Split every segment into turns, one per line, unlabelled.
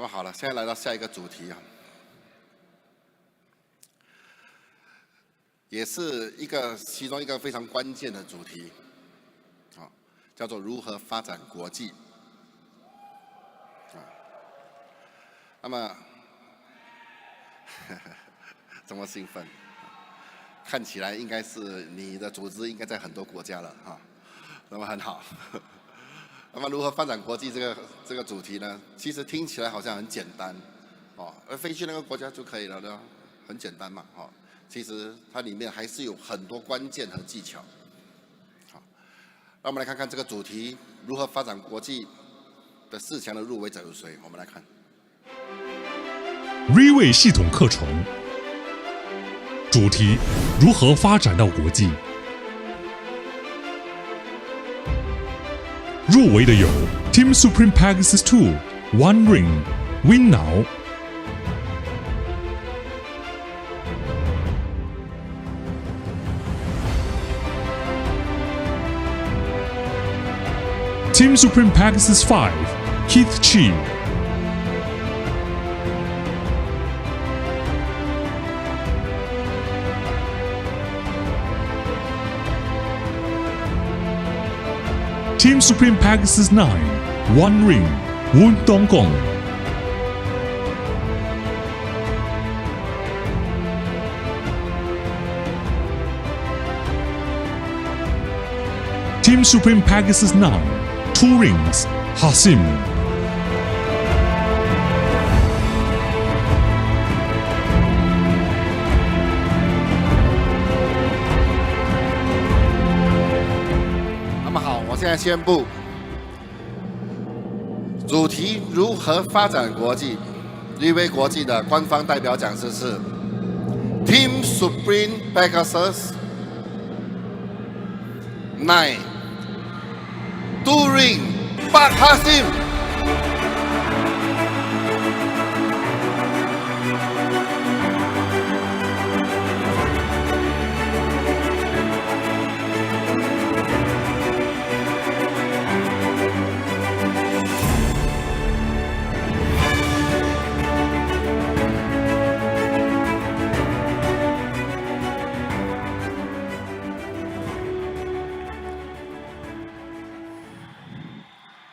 那么好了，现在来到下一个主题啊，也是其中一个非常关键的主题，啊，叫做如何发展国际。那么，这么兴奋，看起来应该是你的组织应该在很多国家了哈，那么很好。那么如何发展国际这个主题呢？其实听起来好像很简单，哦，而飞去那个国家就可以了呢，很简单嘛，哦，其实它里面还是有很多关键和技巧。好，那我们来看看这个主题如何发展国际的4强的入围者有谁？我们来看。
Riway 系统课程主题：如何发展到国际。入围的有 Team Supreme Pegasus 2、One Ring、Win Now。Team Supreme Pegasus 5、Keith Chi。Team Supreme Pegasus 9、One Ring、Woon Dong-gong。Team Supreme Pegasus 9、Two Rings、Hasim。
现在宣布，主题如何发展国际？Riway 国际的官方代表讲师是 Team Supreme Pegasus 9 Two Ring Pak Hasim。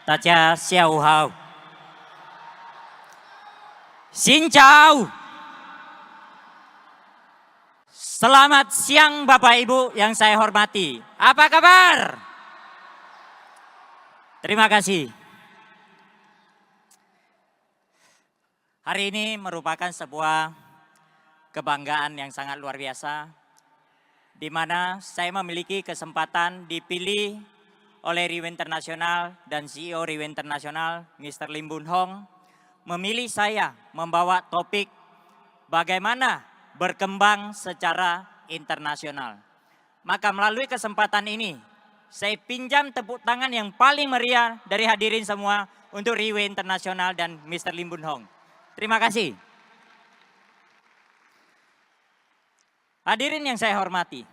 大家下午好。Xin chào. Selamat siang Bapak Ibu yang saya hormati. Apa kabar? Terima kasih. Hari ini merupakan sebuah kebanggaan yang sangat luar biasa, di mana saya memiliki kesempatan dipilih oleh Riway International dan CEO Riway International, Mr. Lim Boon Hong, memilih saya membawa topik bagaimana berkembang secara internasional. Maka melalui kesempatan ini, saya pinjam tepuk tangan yang paling meriah dari hadirin semua untuk Riway International dan Mr. Lim Boon Hong. Terima kasih. Hadirin yang saya hormati,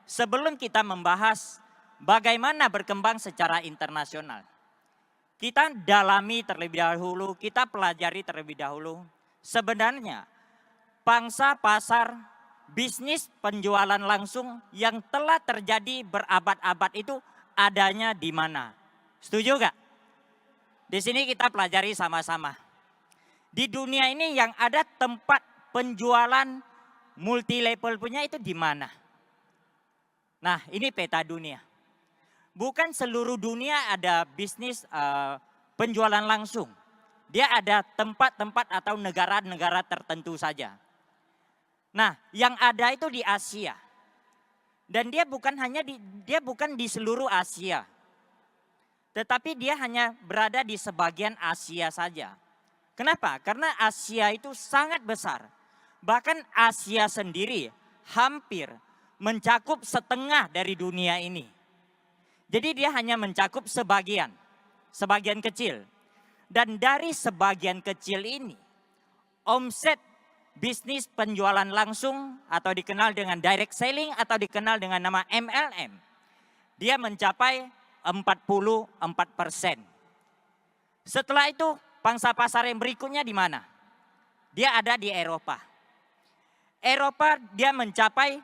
sebelum kita membahas bagaimana berkembang secara internasional, kita dalami terlebih dahulu, kita pelajari terlebih dahulu. Sebenarnya pangsa pasar bisnis penjualan langsung yang telah terjadi berabad-abad itu adanya di mana? Setuju gak? Di sini kita pelajari sama-sama. Di dunia ini yang ada tempat penjualan multi level punya itu di mana? Nah, ini peta dunia. Bukan seluruh dunia ada bisnis penjualan langsung. Dia ada tempat-tempat atau negara-negara tertentu saja. Nah, yang ada itu di Asia. Dan dia bukan di seluruh Asia. Tetapi dia hanya berada di sebagian Asia saja. Kenapa? Karena Asia itu sangat besar. Bahkan Asia sendiri hampir mencakup setengah dari dunia ini. Jadi dia hanya mencakup sebagian kecil. Dan dari sebagian kecil ini, omset bisnis penjualan langsung atau dikenal dengan direct selling atau dikenal dengan nama MLM, dia mencapai 44%. Setelah itu pangsa pasar yang berikutnya di mana? Dia ada di Eropa. Eropa dia mencapai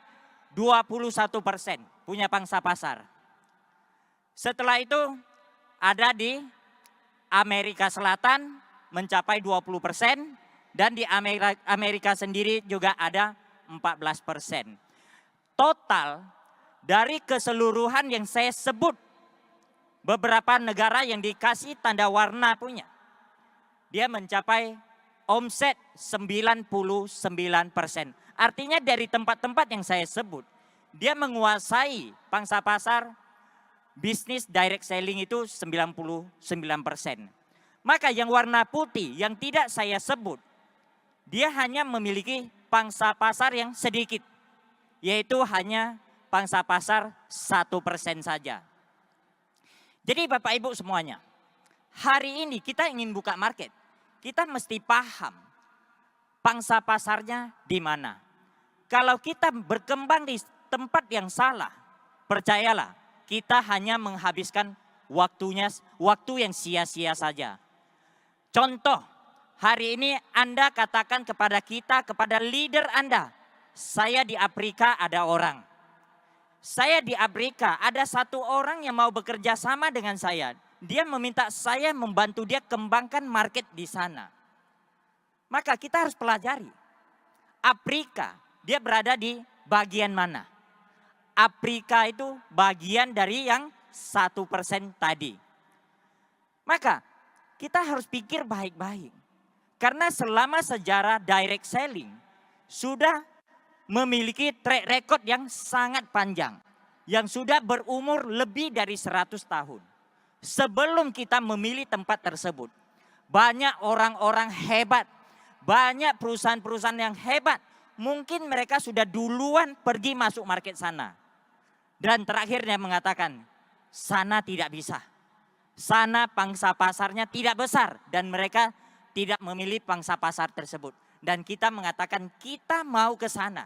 21% punya pangsa pasar. Setelah itu ada di Amerika Selatan mencapai 20% dan di Amerika sendiri juga ada 14%. Total dari keseluruhan yang saya sebut, beberapa negara yang dikasih tanda warna punya, dia mencapai omset 99%. Artinya dari tempat-tempat yang saya sebut, dia menguasai pangsa pasar bisnis direct selling itu 99%. Maka yang warna putih yang tidak saya sebut, dia hanya memiliki pangsa pasar yang sedikit, yaitu hanya pangsa pasar 1% saja. Jadi Bapak Ibu semuanya, hari ini kita ingin buka market, kita mesti paham pangsa pasarnya di mana. Kalau kita berkembang di tempat yang salah, percayalah kita hanya menghabiskan waktu yang sia-sia saja. Contoh, hari ini Anda katakan kepada kita, kepada leader Anda, saya di Afrika ada orang. Saya di Afrika ada satu orang yang mau bekerja sama dengan saya. Dia meminta saya membantu dia kembangkan market di sana. Maka kita harus pelajari. Afrika, dia berada di bagian mana? Afrika itu bagian dari yang 1% tadi. Maka kita harus pikir baik-baik. Karena selama sejarah direct selling sudah memiliki track record yang sangat panjang. Yang sudah berumur lebih dari 100 tahun. Sebelum kita memilih tempat tersebut, banyak orang-orang hebat, banyak perusahaan-perusahaan yang hebat, mungkin mereka sudah duluan pergi masuk market sana. Dan terakhirnya mengatakan, sana tidak bisa. Sana pangsa pasarnya tidak besar dan mereka tidak memilih pangsa pasar tersebut. Dan kita mengatakan kita mau ke sana.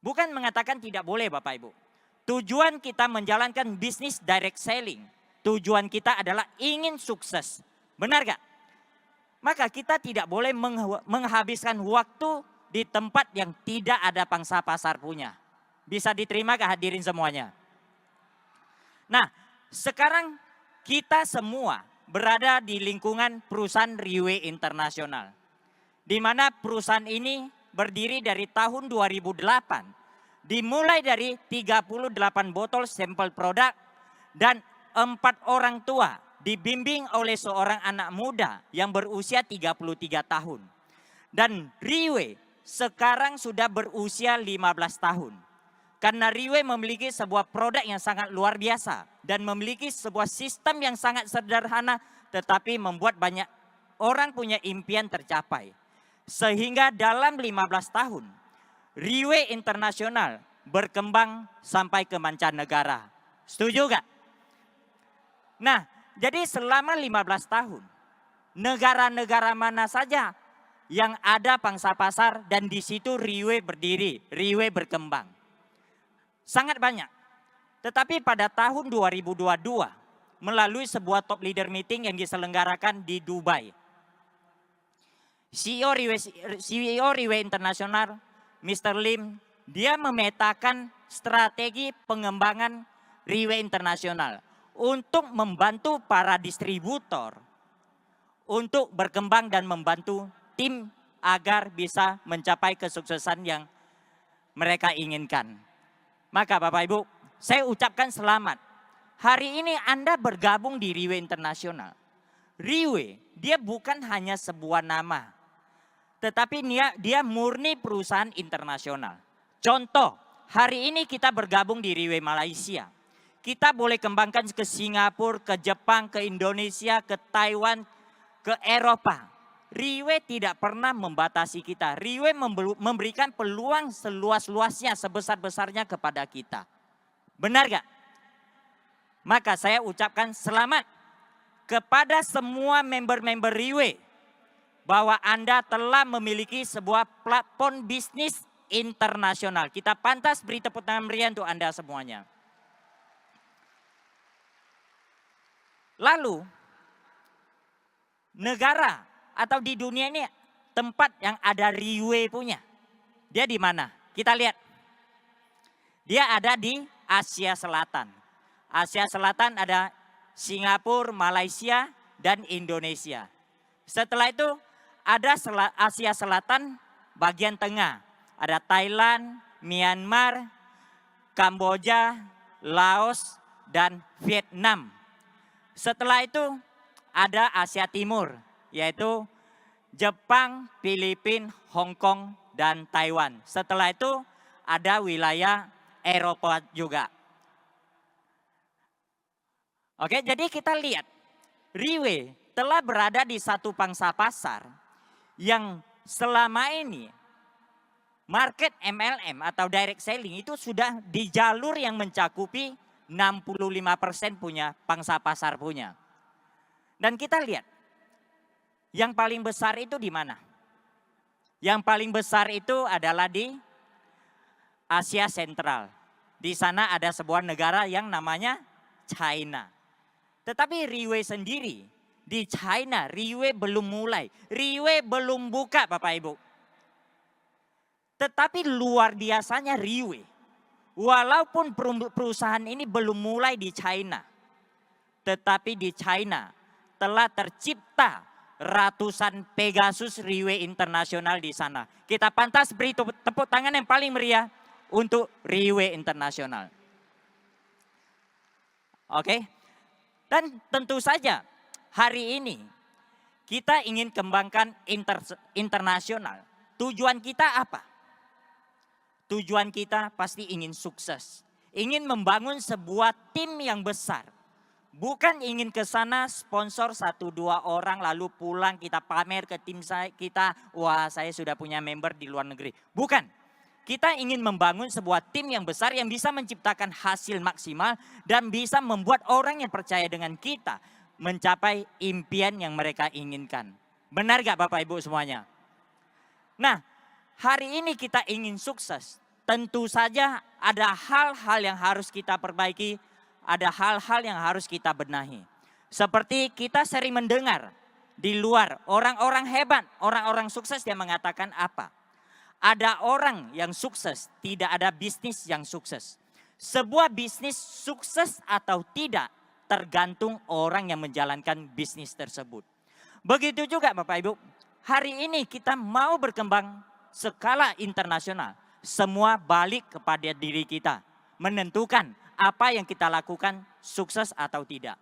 Bukan mengatakan tidak boleh Bapak Ibu. Tujuan kita menjalankan bisnis direct selling, tujuan kita adalah ingin sukses. Benar gak? Maka kita tidak boleh menghabiskan waktu di tempat yang tidak ada pangsa pasar punya. Bisa diterima gak hadirin semuanya? Nah, sekarang kita semua berada di lingkungan perusahaan Riway Internasional. Di mana perusahaan ini berdiri dari tahun 2008. Dimulai dari 38 botol sampel produk dan 4 orang tua dibimbing oleh seorang anak muda yang berusia 33 tahun. Dan Riway sekarang sudah berusia 15 tahun. Karena Riway memiliki sebuah produk yang sangat luar biasa dan memiliki sebuah sistem yang sangat sederhana tetapi membuat banyak orang punya impian tercapai. Sehingga dalam 15 tahun Riway Internasional berkembang sampai ke mancanegara. Setuju gak? Nah, jadi selama 15 tahun, negara-negara mana saja yang ada pangsa pasar dan di situ Riway berdiri, Riway berkembang. Sangat banyak. Tetapi pada tahun 2022, melalui sebuah top leader meeting yang diselenggarakan di Dubai, CEO Riway Internasional, Mr. Lim, dia memetakan strategi pengembangan Riway Internasional untuk membantu para distributor untuk berkembang dan membantu tim agar bisa mencapai kesuksesan yang mereka inginkan. Maka Bapak Ibu, saya ucapkan selamat. Hari ini Anda bergabung di Riway Internasional. Riway, dia bukan hanya sebuah nama, tetapi dia murni perusahaan internasional. Contoh, hari ini kita bergabung di Riway Malaysia. Kita boleh kembangkan ke Singapura, ke Jepang, ke Indonesia, ke Taiwan, ke Eropa. Riway tidak pernah membatasi kita. Riway memberikan peluang seluas-luasnya, sebesar-besarnya kepada kita. Benar gak? Maka saya ucapkan selamat kepada semua member-member Riway bahwa Anda telah memiliki sebuah platform bisnis internasional. Kita pantas beri tepuk tangan meriah untuk Anda semuanya. Lalu, negara atau di dunia ini tempat yang ada Riway punya. Dia di mana? Kita lihat. Dia ada di Asia Selatan. Asia Selatan ada Singapura, Malaysia, dan Indonesia. Setelah itu ada Asia Selatan bagian tengah. Ada Thailand, Myanmar, Kamboja, Laos, dan Vietnam. Setelah itu ada Asia Timur, yaitu Jepang, Filipina, Hong Kong, dan Taiwan. Setelah itu ada wilayah Eropa juga. Oke, jadi kita lihat Riway telah berada di satu pangsa pasar yang selama ini market MLM atau direct selling itu sudah di jalur yang mencakupi 65% punya pangsa pasar punya. Dan kita lihat yang paling besar itu di mana? Yang paling besar itu adalah di Asia Sentral. Di sana ada sebuah negara yang namanya China. Tetapi Riway sendiri di China, Riway belum mulai. Riway belum buka Bapak Ibu. Tetapi luar biasanya Riway. Walaupun perusahaan ini belum mulai di China. Tetapi di China telah tercipta ratusan Pegasus Riway Internasional di sana. Kita pantas beri tepuk tangan yang paling meriah untuk Riway Internasional. Oke. Dan tentu saja hari ini kita ingin kembangkan internasional. Tujuan kita apa? Tujuan kita pasti ingin sukses. Ingin membangun sebuah tim yang besar. Bukan ingin ke sana sponsor 1-2 orang lalu pulang kita pamer ke tim kita. Wah, saya sudah punya member di luar negeri. Bukan. Kita ingin membangun sebuah tim yang besar yang bisa menciptakan hasil maksimal dan bisa membuat orang yang percaya dengan kita mencapai impian yang mereka inginkan. Benar gak Bapak Ibu semuanya? Nah, hari ini kita ingin sukses. Tentu saja ada hal-hal yang harus kita perbaiki, ada hal-hal yang harus kita benahi. Seperti kita sering mendengar di luar orang-orang hebat, orang-orang sukses yang mengatakan apa? Ada orang yang sukses, tidak ada bisnis yang sukses. Sebuah bisnis sukses atau tidak tergantung orang yang menjalankan bisnis tersebut. Begitu juga Bapak Ibu, hari ini kita mau berkembang skala internasional. Semua balik kepada diri kita, menentukan apa yang kita lakukan sukses atau tidak.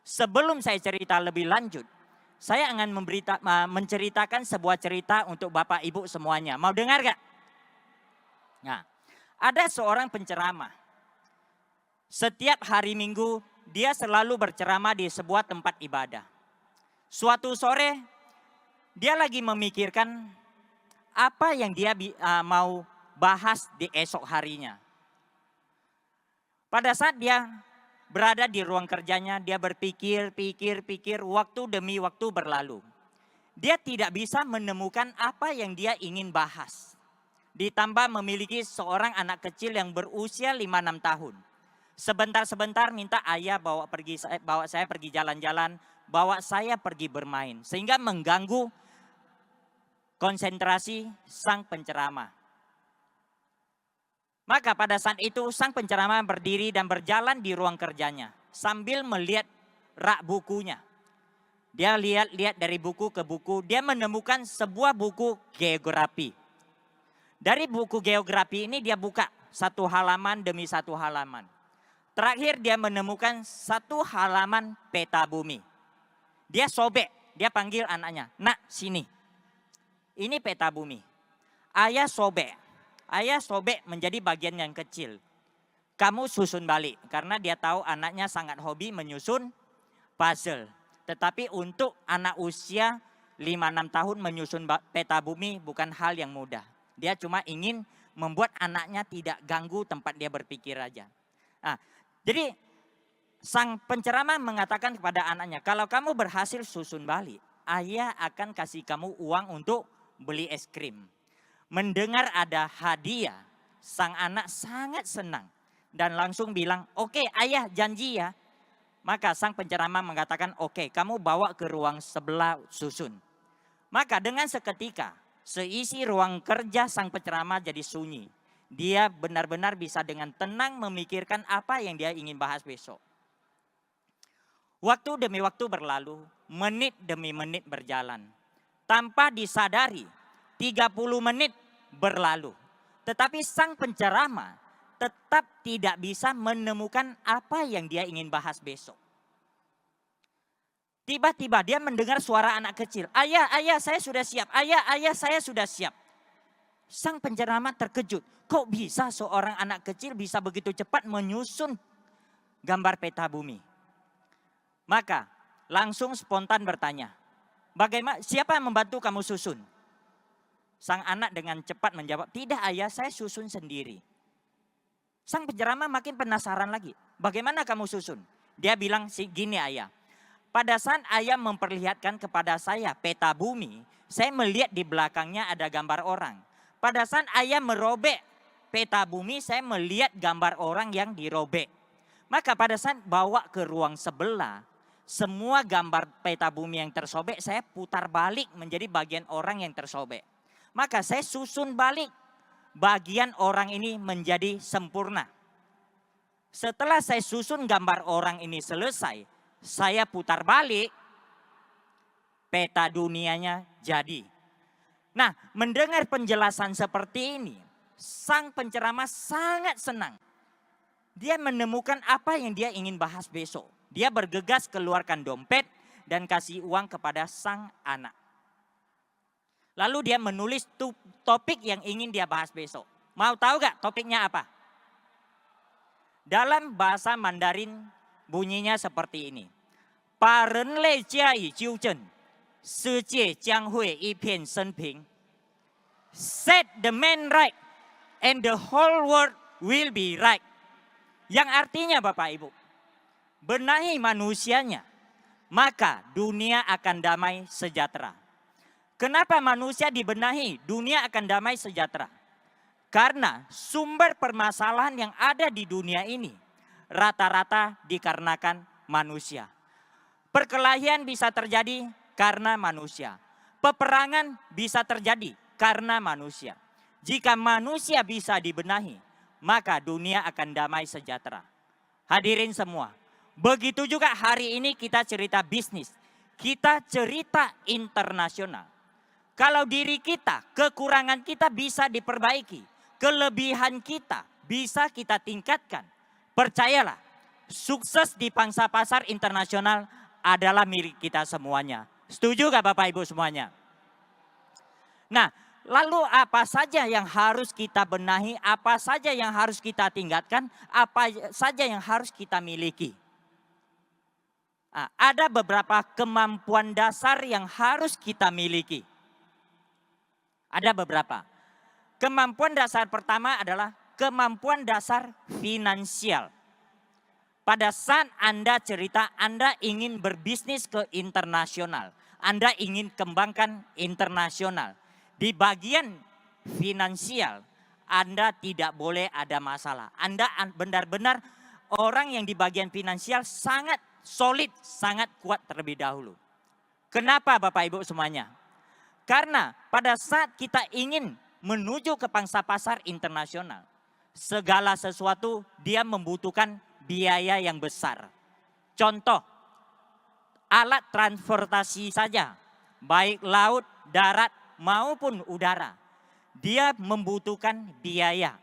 Sebelum saya cerita lebih lanjut, saya akan menceritakan sebuah cerita untuk Bapak Ibu semuanya. Mau dengar gak? Nah, ada seorang penceramah. Setiap hari Minggu dia selalu berceramah di sebuah tempat ibadah. Suatu sore dia lagi memikirkan apa yang dia mau bahas di esok harinya. Pada saat dia berada di ruang kerjanya, dia berpikir, waktu demi waktu berlalu. Dia tidak bisa menemukan apa yang dia ingin bahas. Ditambah memiliki seorang anak kecil yang berusia 5-6 tahun. Sebentar-sebentar minta ayah bawa saya pergi jalan-jalan, bawa saya pergi bermain. Sehingga mengganggu konsentrasi sang penceramah. Maka pada saat itu sang penceramah berdiri dan berjalan di ruang kerjanya sambil melihat rak bukunya. Dia lihat dari buku ke buku, dia menemukan sebuah buku geografi. Dari buku geografi ini dia buka satu halaman demi satu halaman. Terakhir dia menemukan satu halaman peta bumi. Dia sobek, dia panggil anaknya, "Nak, sini. Ini peta bumi." Ayah sobek menjadi bagian yang kecil. Kamu susun balik, karena dia tahu anaknya sangat hobi menyusun puzzle. Tetapi untuk anak usia 5-6 tahun menyusun peta bumi bukan hal yang mudah. Dia cuma ingin membuat anaknya tidak ganggu tempat dia berpikir aja. Nah, jadi sang penceramah mengatakan kepada anaknya, kalau kamu berhasil susun balik, ayah akan kasih kamu uang untuk beli es krim. Mendengar ada hadiah, sang anak sangat senang dan langsung bilang, "Oke, ayah janji ya, Maka sang penceramah mengatakan, oke, kamu bawa ke ruang sebelah susun. Maka dengan seketika, seisi ruang kerja sang penceramah jadi sunyi. Dia benar-benar bisa dengan tenang memikirkan apa yang dia ingin bahas besok. Waktu demi waktu berlalu, menit demi menit berjalan. Tanpa disadari, 30 menit berlalu. Tetapi sang penceramah tetap tidak bisa menemukan apa yang dia ingin bahas besok. Tiba-tiba dia mendengar suara anak kecil. Ayah, ayah saya sudah siap. Ayah, ayah saya sudah siap. Sang penceramah terkejut. Kok bisa seorang anak kecil bisa begitu cepat menyusun gambar peta bumi? Maka langsung spontan bertanya. Bagaimana, siapa yang membantu kamu susun? Sang anak dengan cepat menjawab, tidak ayah, saya susun sendiri. Sang penceramah makin penasaran lagi. Bagaimana kamu susun? Dia bilang, gini ayah. Pada saat ayah memperlihatkan kepada saya peta bumi, saya melihat di belakangnya ada gambar orang. Pada saat ayah merobek peta bumi, saya melihat gambar orang yang dirobek. Maka pada saat bawa ke ruang sebelah, semua gambar peta bumi yang tersobek saya putar balik menjadi bagian orang yang tersobek. Maka saya susun balik. Bagian orang ini menjadi sempurna. Setelah saya susun gambar orang ini selesai, saya putar balik, peta dunianya jadi. Nah, mendengar penjelasan seperti ini, sang penceramah sangat senang. Dia menemukan apa yang dia ingin bahas besok. Dia bergegas keluarkan dompet dan kasih uang kepada sang anak. Lalu dia menulis topik yang ingin dia bahas besok. Mau tahu gak topiknya apa? Dalam bahasa Mandarin bunyinya seperti ini. 把人类加以纠正，世界将会一片升平。Set the man right and the whole world will be right. Yang artinya Bapak Ibu, benahi manusianya, maka dunia akan damai sejahtera. Kenapa manusia dibenahi? Dunia akan damai sejahtera. Karena sumber permasalahan yang ada di dunia ini rata-rata dikarenakan manusia. Perkelahian bisa terjadi karena manusia. Peperangan bisa terjadi karena manusia. Jika manusia bisa dibenahi, maka dunia akan damai sejahtera. Hadirin semua, begitu juga hari ini kita cerita bisnis. Kita cerita internasional. Kalau diri kita, kekurangan kita bisa diperbaiki. Kelebihan kita bisa kita tingkatkan. Percayalah, sukses di pangsa pasar internasional adalah milik kita semuanya. Setuju gak Bapak Ibu semuanya? Nah, lalu apa saja yang harus kita benahi, apa saja yang harus kita tingkatkan, apa saja yang harus kita miliki? Nah, ada beberapa kemampuan dasar yang harus kita miliki. Ada beberapa. Kemampuan dasar pertama adalah kemampuan dasar finansial. Pada saat Anda cerita Anda ingin berbisnis ke internasional, Anda ingin kembangkan internasional. Di bagian finansial, Anda tidak boleh ada masalah. Anda benar-benar orang yang di bagian finansial sangat solid, sangat kuat terlebih dahulu. Kenapa Bapak Ibu semuanya? Karena pada saat kita ingin menuju ke pangsa pasar internasional, segala sesuatu dia membutuhkan biaya yang besar. Contoh, alat transportasi saja, baik laut, darat maupun udara, dia membutuhkan biaya.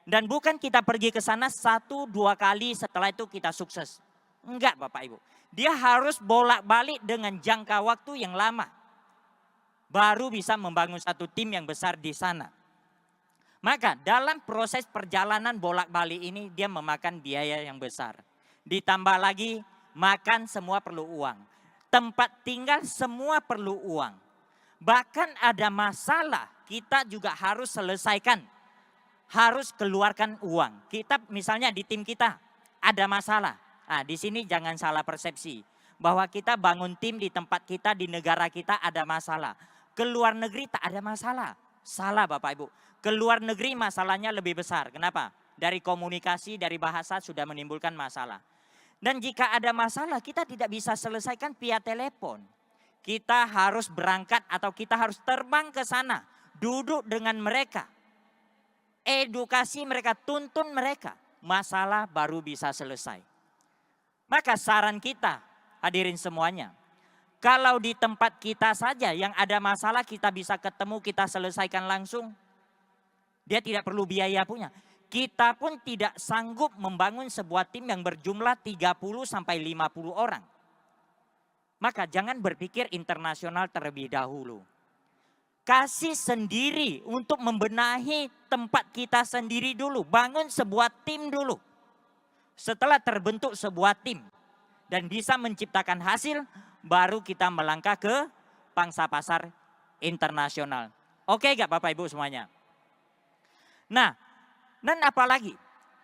Dan bukan kita pergi ke sana 1-2 kali setelah itu kita sukses. Enggak Bapak Ibu, dia harus bolak-balik dengan jangka waktu yang lama. Baru bisa membangun satu tim yang besar di sana. Maka dalam proses perjalanan bolak-balik ini dia memakan biaya yang besar. Ditambah lagi makan semua perlu uang. Tempat tinggal semua perlu uang. Bahkan ada masalah kita juga harus selesaikan. Harus keluarkan uang. Kita misalnya di tim kita ada masalah. Nah, di sini jangan salah persepsi. Bahwa kita bangun tim di tempat kita, di negara kita ada masalah. Keluar negeri tak ada masalah. Salah Bapak Ibu. Keluar negeri masalahnya lebih besar. Kenapa? Dari komunikasi, dari bahasa sudah menimbulkan masalah. Dan jika ada masalah kita tidak bisa selesaikan via telepon. Kita harus berangkat atau kita harus terbang ke sana. Duduk dengan mereka. Edukasi mereka, tuntun mereka. Masalah baru bisa selesai. Maka saran kita, hadirin semuanya. Kalau di tempat kita saja yang ada masalah kita bisa ketemu, kita selesaikan langsung. Dia tidak perlu biaya punya. Kita pun tidak sanggup membangun sebuah tim yang berjumlah 30 sampai 50 orang. Maka jangan berpikir internasional terlebih dahulu. Kasih sendiri untuk membenahi tempat kita sendiri dulu. Bangun sebuah tim dulu. Setelah terbentuk sebuah tim dan bisa menciptakan hasil, baru kita melangkah ke pangsa pasar internasional. Oke gak Bapak Ibu semuanya? Nah, dan apalagi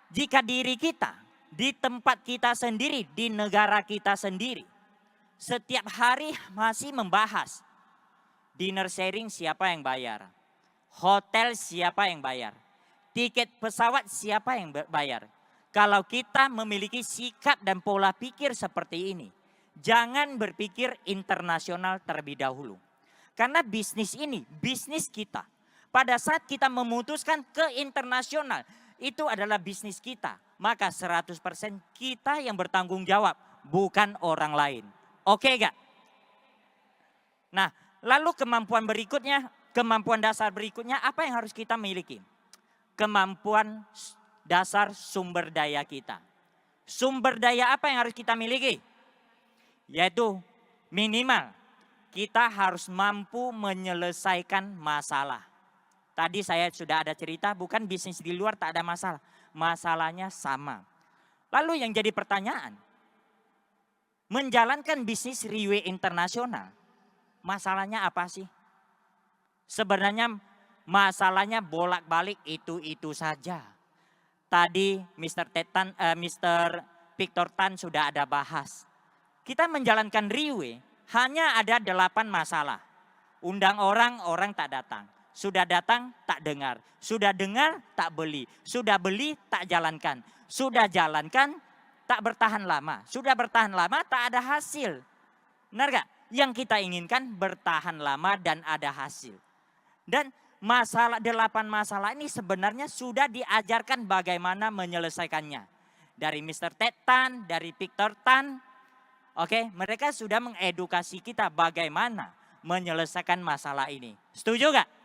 jika diri kita di tempat kita sendiri, di negara kita sendiri, setiap hari masih membahas dinner sharing siapa yang bayar, hotel siapa yang bayar, tiket pesawat siapa yang bayar. Kalau kita memiliki sikap dan pola pikir seperti ini, jangan berpikir internasional terlebih dahulu. Karena bisnis ini, bisnis kita. Pada saat kita memutuskan ke internasional, itu adalah bisnis kita. Maka 100% kita yang bertanggung jawab, bukan orang lain. Oke gak? Nah, lalu kemampuan berikutnya, kemampuan dasar berikutnya apa yang harus kita miliki? Kemampuan dasar sumber daya kita. Sumber daya apa yang harus kita miliki? Yaitu minimal kita harus mampu menyelesaikan masalah. Tadi saya sudah ada cerita, bukan bisnis di luar tak ada masalah. Masalahnya sama. Lalu yang jadi pertanyaan, menjalankan bisnis Riway Internasional, masalahnya apa sih? Sebenarnya masalahnya bolak-balik itu saja. Tadi Mr. Victor Tan sudah ada bahas. Kita menjalankan Riway hanya ada 8 masalah. Undang orang, orang tak datang. Sudah datang, tak dengar. Sudah dengar, tak beli. Sudah beli, tak jalankan. Sudah jalankan, tak bertahan lama. Sudah bertahan lama, tak ada hasil. Benar gak? Yang kita inginkan bertahan lama dan ada hasil. Dan 8 masalah ini sebenarnya sudah diajarkan bagaimana menyelesaikannya. Dari Mr. Ted Tan, dari Victor Tan. Oke, mereka sudah mengedukasi kita bagaimana menyelesaikan masalah ini. Setuju gak?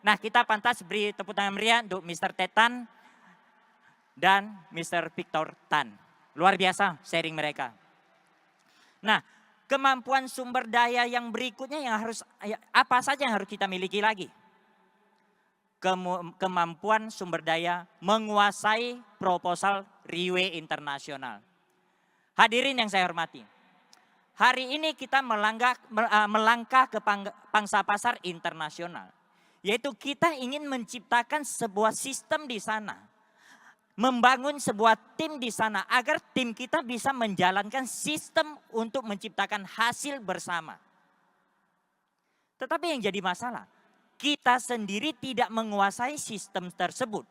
Nah, kita pantas beri tepuk tangan meriah untuk Mr. Ted Tan dan Mr. Victor Tan. Luar biasa sharing mereka. Nah, kemampuan sumber daya yang berikutnya yang harus apa saja yang harus kita miliki lagi? Kemampuan sumber daya menguasai proposal Riway Internasional. Hadirin yang saya hormati. Hari ini kita melangkah ke pangsa pasar internasional. Yaitu kita ingin menciptakan sebuah sistem di sana. Membangun sebuah tim di sana agar tim kita bisa menjalankan sistem untuk menciptakan hasil bersama. Tetapi yang jadi masalah, kita sendiri tidak menguasai sistem tersebut.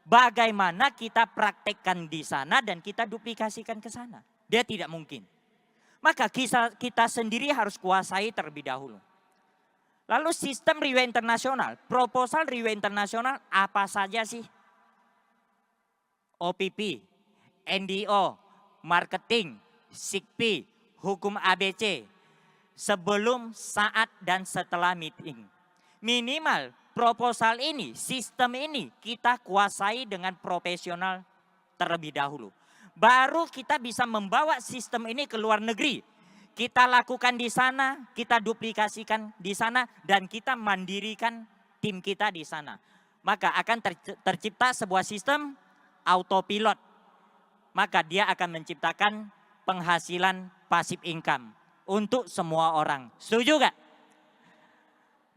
Bagaimana kita praktekkan di sana dan kita duplikasikan ke sana? Dia tidak mungkin. Maka kita sendiri harus kuasai terlebih dahulu. Lalu sistem Riway Internasional, proposal Riway Internasional apa saja sih? OPP, NDO, marketing, SIGP, hukum ABC, sebelum, saat, dan setelah meeting. Minimal proposal ini, sistem ini kita kuasai dengan profesional terlebih dahulu. Baru kita bisa membawa sistem ini ke luar negeri. Kita lakukan di sana, kita duplikasikan di sana, dan kita mandirikan tim kita di sana. Maka akan tercipta sebuah sistem autopilot. Maka dia akan menciptakan penghasilan passive income untuk semua orang. Setuju gak?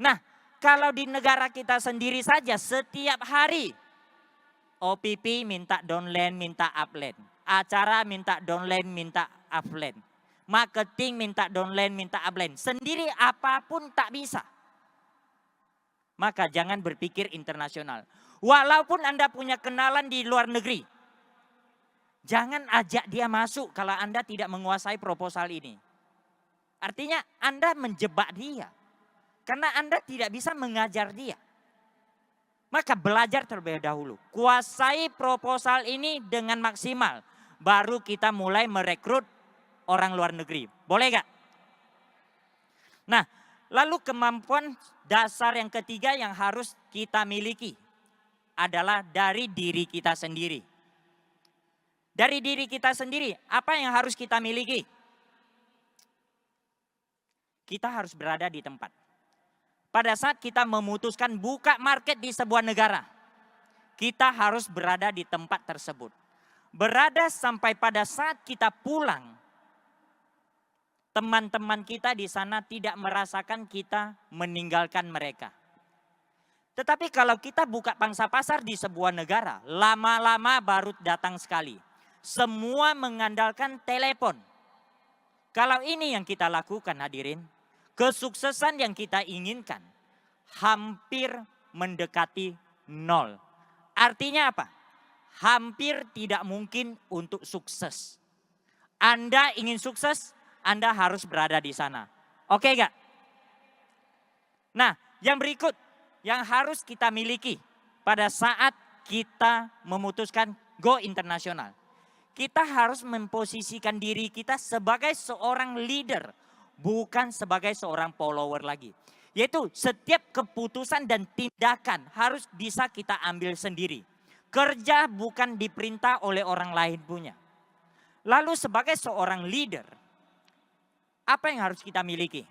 Nah, kalau di negara kita sendiri saja setiap hari OPP minta downline, minta upline. Acara minta downline, minta upline. Marketing minta downline, minta upline. Sendiri apapun tak bisa. Maka jangan berpikir internasional. Walaupun Anda punya kenalan di luar negeri. Jangan ajak dia masuk kalau Anda tidak menguasai proposal ini. Artinya Anda menjebak dia. Karena Anda tidak bisa mengajar dia. Maka belajar terlebih dahulu. Kuasai proposal ini dengan maksimal. Baru kita mulai merekrut orang luar negeri. Boleh gak? Nah, lalu kemampuan dasar yang ketiga yang harus kita miliki adalah dari diri kita sendiri. Dari diri kita sendiri, apa yang harus kita miliki? Kita harus berada di tempat. Pada saat kita memutuskan buka market di sebuah negara, kita harus berada di tempat tersebut. Berada sampai pada saat kita pulang, teman-teman kita di sana tidak merasakan kita meninggalkan mereka. Tetapi kalau kita buka pangsa pasar di sebuah negara, lama-lama baru datang sekali. Semua mengandalkan telepon. Kalau ini yang kita lakukan hadirin, kesuksesan yang kita inginkan hampir mendekati nol. Artinya apa? Hampir tidak mungkin untuk sukses. Anda ingin sukses, Anda harus berada di sana. Oke gak? Nah, yang berikut yang harus kita miliki pada saat kita memutuskan go internasional. Kita harus memposisikan diri kita sebagai seorang leader, bukan sebagai seorang follower lagi. Yaitu setiap keputusan dan tindakan harus bisa kita ambil sendiri. Kerja bukan diperintah oleh orang lain punya. Lalu sebagai seorang leader, apa yang harus kita miliki?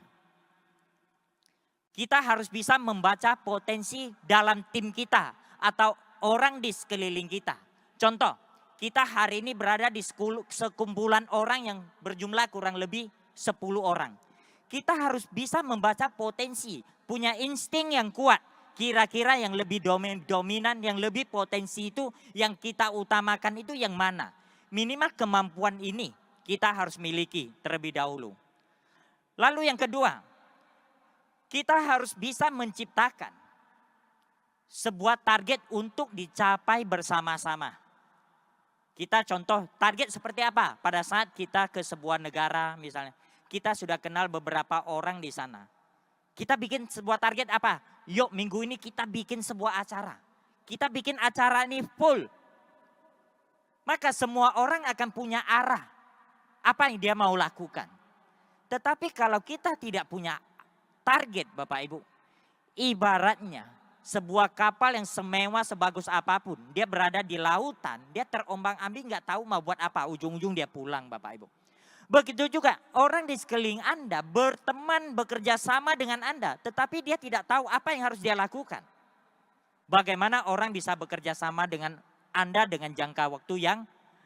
Kita harus bisa membaca potensi dalam tim kita atau orang di sekeliling kita. Contoh, kita hari ini berada di sekumpulan orang yang berjumlah kurang lebih 10 orang. Kita harus bisa membaca potensi, punya insting yang kuat. Kira-kira yang lebih dominan, yang lebih potensi itu yang kita utamakan itu yang mana. Minimal kemampuan ini kita harus miliki terlebih dahulu. Lalu yang kedua, kita harus bisa menciptakan sebuah target untuk dicapai bersama-sama. Kita contoh target seperti apa pada saat kita ke sebuah negara misalnya. Kita sudah kenal beberapa orang di sana. Kita bikin sebuah target apa? Yuk minggu ini kita bikin sebuah acara. Kita bikin acara ini full. Maka semua orang akan punya arah. Apa yang dia mau lakukan. Tetapi kalau kita tidak punya target Bapak Ibu. Ibaratnya sebuah kapal yang semewah sebagus apapun. Dia berada di lautan, dia terombang ambing gak tahu mau buat apa. Ujung-ujung dia pulang Bapak Ibu. Begitu juga orang di sekeliling Anda berteman, bekerja sama dengan Anda. Tetapi dia tidak tahu apa yang harus dia lakukan. Bagaimana orang bisa bekerja sama dengan Anda dengan jangka waktu yang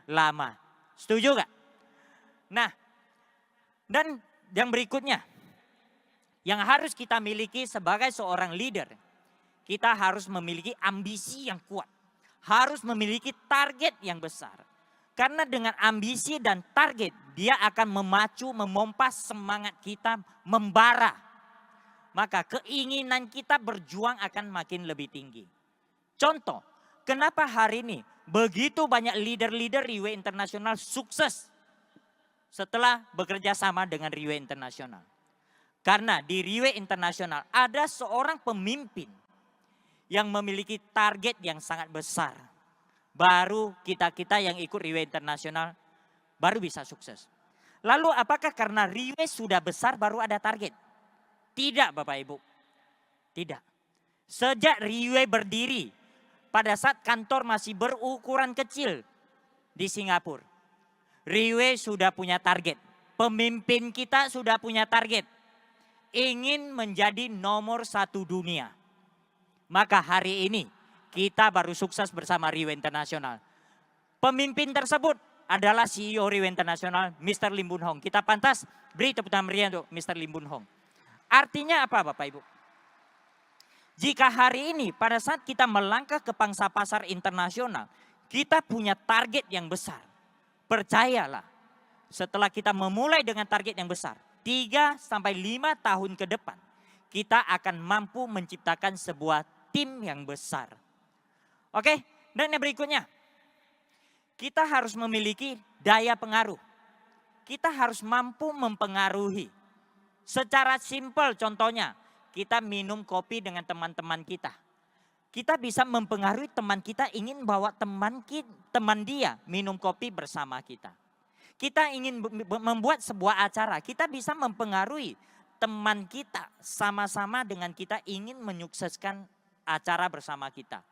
lama. Setuju gak? Nah, dan yang berikutnya. Yang harus kita miliki sebagai seorang leader. Kita harus memiliki ambisi yang kuat. Harus memiliki target yang besar. Karena dengan ambisi dan target, dia akan memacu, memompa semangat kita membara. Maka keinginan kita berjuang akan makin lebih tinggi. Contoh, kenapa hari ini begitu banyak leader-leader Riway Internasional sukses setelah bekerja sama dengan Riway Internasional. Karena di Riway Internasional ada seorang pemimpin yang memiliki target yang sangat besar. Baru kita-kita yang ikut Riway Internasional baru bisa sukses. Lalu apakah karena Riway sudah besar baru ada target? Tidak Bapak Ibu. Tidak. Sejak Riway berdiri pada saat kantor masih berukuran kecil di Singapura. Riway sudah punya target. Pemimpin kita sudah punya target. Ingin menjadi nomor 1 dunia. Maka hari ini kita baru sukses bersama Riway Internasional. Pemimpin tersebut adalah CEO Riway Internasional, Mr. Lim Boon Hong. Kita pantas beri tepuk tangan meriah untuk Mr. Lim Boon Hong. Artinya apa Bapak Ibu? Jika hari ini pada saat kita melangkah ke pangsa pasar internasional, kita punya target yang besar. Percayalah, setelah kita memulai dengan target yang besar, 3 sampai 5 tahun ke depan, kita akan mampu menciptakan sebuah tim yang besar. Oke, dan yang berikutnya. kita harus memiliki daya pengaruh. Kita harus mampu mempengaruhi. Secara simpel contohnya, kita minum kopi dengan teman-teman kita. Kita bisa mempengaruhi teman kita ingin bawa teman dia minum kopi bersama kita. Kita ingin membuat sebuah acara, kita bisa mempengaruhi teman kita sama-sama dengan kita ingin menyukseskan acara bersama kita.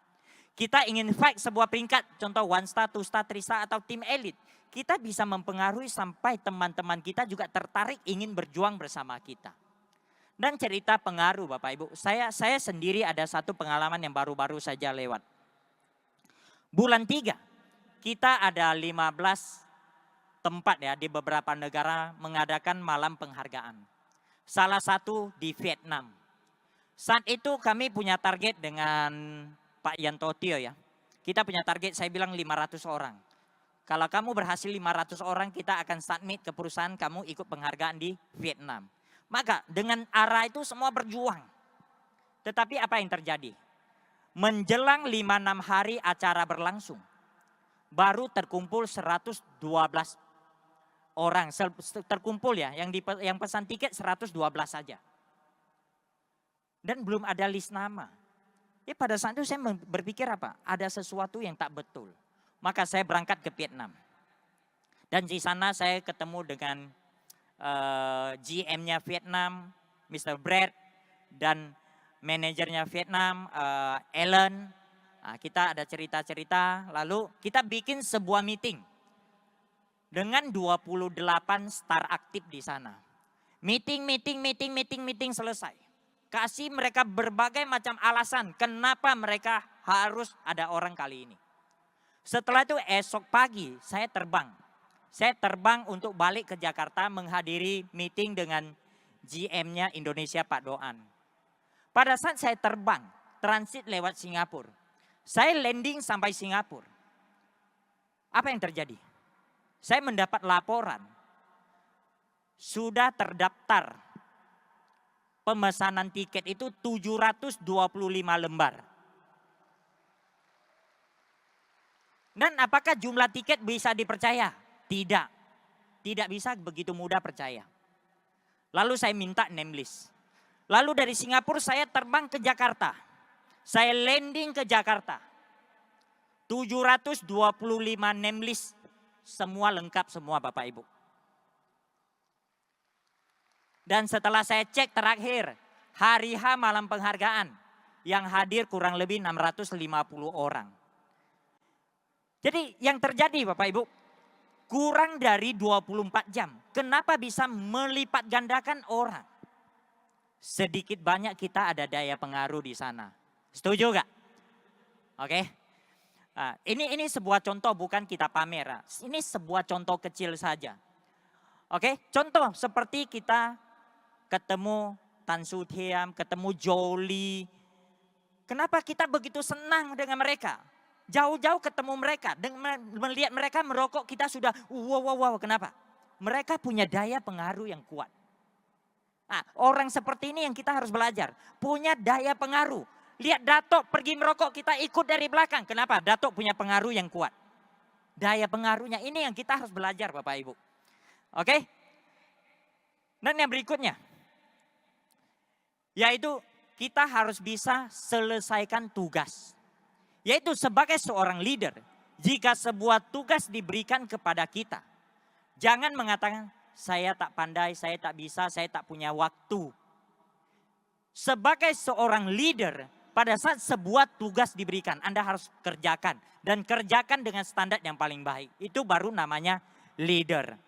Kita ingin fight sebuah peringkat, contoh 1 star, 2 star, 3 star atau tim elit. Kita bisa mempengaruhi sampai teman-teman kita juga tertarik ingin berjuang bersama kita. Dan cerita pengaruh Bapak Ibu, saya sendiri ada satu pengalaman yang baru-baru saja lewat. Bulan 3, kita ada 15 tempat ya di beberapa negara mengadakan malam penghargaan. Salah satu di Vietnam. Saat itu kami punya target dengan Pak Yanto Tio ya. Kita punya target, saya bilang 500 orang. Kalau kamu berhasil 500 orang, kita akan submit ke perusahaan kamu ikut penghargaan di Vietnam. Maka dengan arah itu semua berjuang. Tetapi apa yang terjadi? Menjelang 5-6 hari acara berlangsung, baru terkumpul 112 orang terkumpul ya, yang pesan tiket 112 saja. Dan belum ada list nama. Ya pada saat itu saya berpikir apa? Ada sesuatu yang tak betul. Maka saya berangkat ke Vietnam. Dan di sana saya ketemu dengan GM-nya Vietnam, Mr. Brad, dan manajernya Vietnam, Alan. Nah, kita ada cerita-cerita, lalu kita bikin sebuah meeting. Dengan 28 star aktif di sana. Meeting selesai. Kasih mereka berbagai macam alasan kenapa mereka harus ada orang kali ini. Setelah itu esok pagi saya terbang. Saya terbang untuk balik ke Jakarta menghadiri meeting dengan GM-nya Indonesia Pak Doan. Pada saat saya terbang, transit lewat Singapura. Saya landing sampai Singapura. Apa yang terjadi? Saya mendapat laporan, sudah terdaftar pemesanan tiket itu 725 lembar. Dan apakah jumlah tiket bisa dipercaya? Tidak, tidak bisa begitu mudah percaya. Lalu saya minta name list. Lalu dari Singapura saya terbang ke Jakarta. Saya landing ke Jakarta. 725 name list. Semua lengkap semua Bapak Ibu. Dan setelah saya cek terakhir, hari H malam penghargaan, yang hadir kurang lebih 650 orang. Jadi yang terjadi Bapak Ibu, kurang dari 24 jam. Kenapa bisa melipat gandakan orang? Sedikit banyak kita ada daya pengaruh di sana. Setuju gak? Oke. Nah, ini sebuah contoh, bukan kita pamer. Ini sebuah contoh kecil saja. Oke, contoh seperti kita ketemu Tan Su Thiam, ketemu Jolie. Kenapa kita begitu senang dengan mereka? Jauh-jauh ketemu mereka, melihat mereka merokok kita sudah wow. Kenapa? Mereka punya daya pengaruh yang kuat. Nah, orang seperti ini yang kita harus belajar. Punya daya pengaruh. Lihat Datuk pergi merokok, kita ikut dari belakang. Kenapa? Datuk punya pengaruh yang kuat. Daya pengaruhnya ini yang kita harus belajar Bapak Ibu. Oke? Dan yang berikutnya. Yaitu kita harus bisa selesaikan tugas. Yaitu sebagai seorang leader. Jika sebuah tugas diberikan kepada kita. Jangan mengatakan saya tak pandai, saya tak bisa, saya tak punya waktu. Sebagai seorang leader, pada saat sebuah tugas diberikan, Anda harus kerjakan. Dan kerjakan dengan standar yang paling baik. Itu baru namanya leader.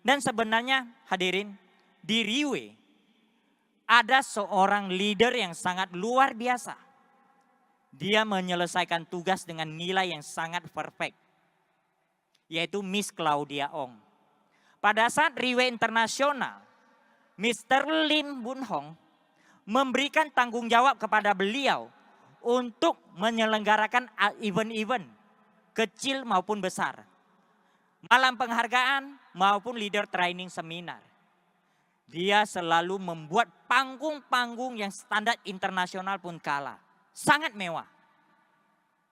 Dan sebenarnya hadirin, di Riwe, ada seorang leader yang sangat luar biasa. Dia menyelesaikan tugas dengan nilai yang sangat perfect. Yaitu Miss Claudia Ong. Pada saat Riwe Internasional, Mr. Lim Bun Hong memberikan tanggung jawab kepada beliau untuk menyelenggarakan event-event kecil maupun besar. Malam penghargaan maupun leader training seminar. Dia selalu membuat panggung-panggung yang standar internasional pun kalah. Sangat mewah.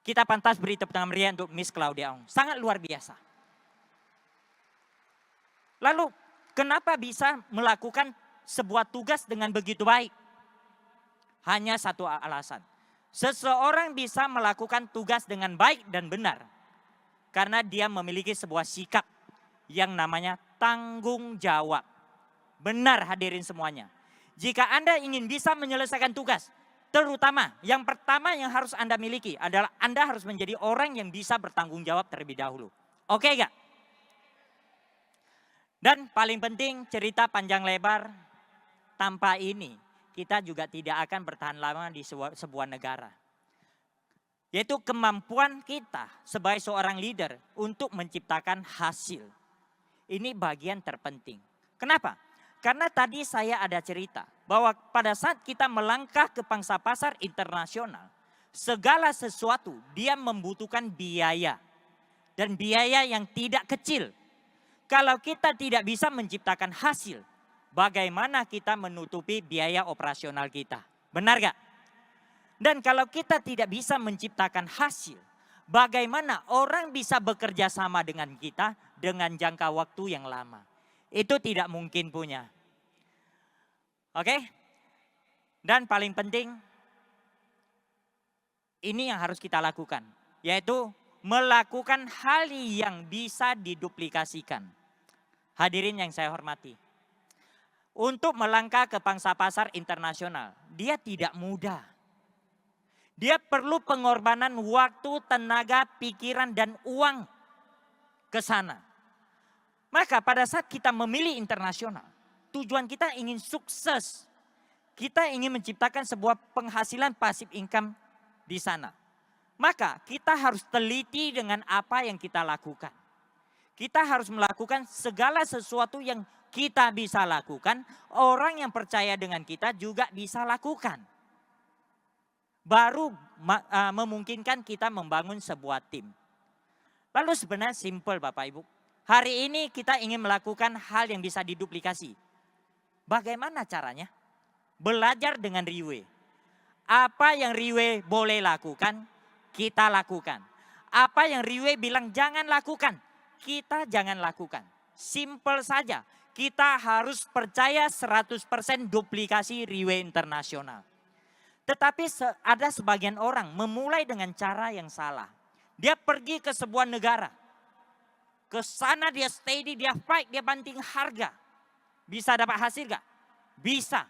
Kita pantas beri tepuk tangan meriah untuk Miss Claudia Ong. Sangat luar biasa. Lalu kenapa bisa melakukan sebuah tugas dengan begitu baik? Hanya satu alasan. Seseorang bisa melakukan tugas dengan baik dan benar. Karena dia memiliki sebuah sikap yang namanya tanggung jawab. Benar hadirin semuanya. Jika Anda ingin bisa menyelesaikan tugas, terutama yang pertama yang harus Anda miliki adalah Anda harus menjadi orang yang bisa bertanggung jawab terlebih dahulu. Oke gak? Dan paling penting cerita panjang lebar, tanpa ini kita juga tidak akan bertahan lama di sebuah negara. Yaitu kemampuan kita sebagai seorang leader untuk menciptakan hasil. Ini bagian terpenting. Kenapa? Karena tadi saya ada cerita bahwa pada saat kita melangkah ke pangsa pasar internasional, segala sesuatu dia membutuhkan biaya. Dan biaya yang tidak kecil. Kalau kita tidak bisa menciptakan hasil, bagaimana kita menutupi biaya operasional kita? Benar gak? Dan kalau kita tidak bisa menciptakan hasil, bagaimana orang bisa bekerja sama dengan kita dengan jangka waktu yang lama? Itu tidak mungkin punya. Oke? Dan paling penting, ini yang harus kita lakukan. Yaitu melakukan hal yang bisa diduplikasikan. Hadirin yang saya hormati. Untuk melangkah ke pangsa pasar internasional, dia tidak mudah. Dia perlu pengorbanan waktu, tenaga, pikiran, dan uang ke sana. Maka pada saat kita memilih internasional, tujuan kita ingin sukses. Kita ingin menciptakan sebuah penghasilan pasif income di sana. Maka kita harus teliti dengan apa yang kita lakukan. Kita harus melakukan segala sesuatu yang kita bisa lakukan. Orang yang percaya dengan kita juga bisa lakukan. Baru memungkinkan kita membangun sebuah tim. Lalu sebenarnya simple Bapak Ibu. Hari ini kita ingin melakukan hal yang bisa diduplikasi. Bagaimana caranya? Belajar dengan Riwe. Apa yang Riwe boleh lakukan, kita lakukan. Apa yang Riwe bilang jangan lakukan, kita jangan lakukan. Simple saja. Kita harus percaya 100% duplikasi Riwe Internasional. Tetapi ada sebagian orang memulai dengan cara yang salah. Dia pergi ke sebuah negara. Ke sana dia steady, dia fight, dia banting harga. Bisa dapat hasil gak? Bisa.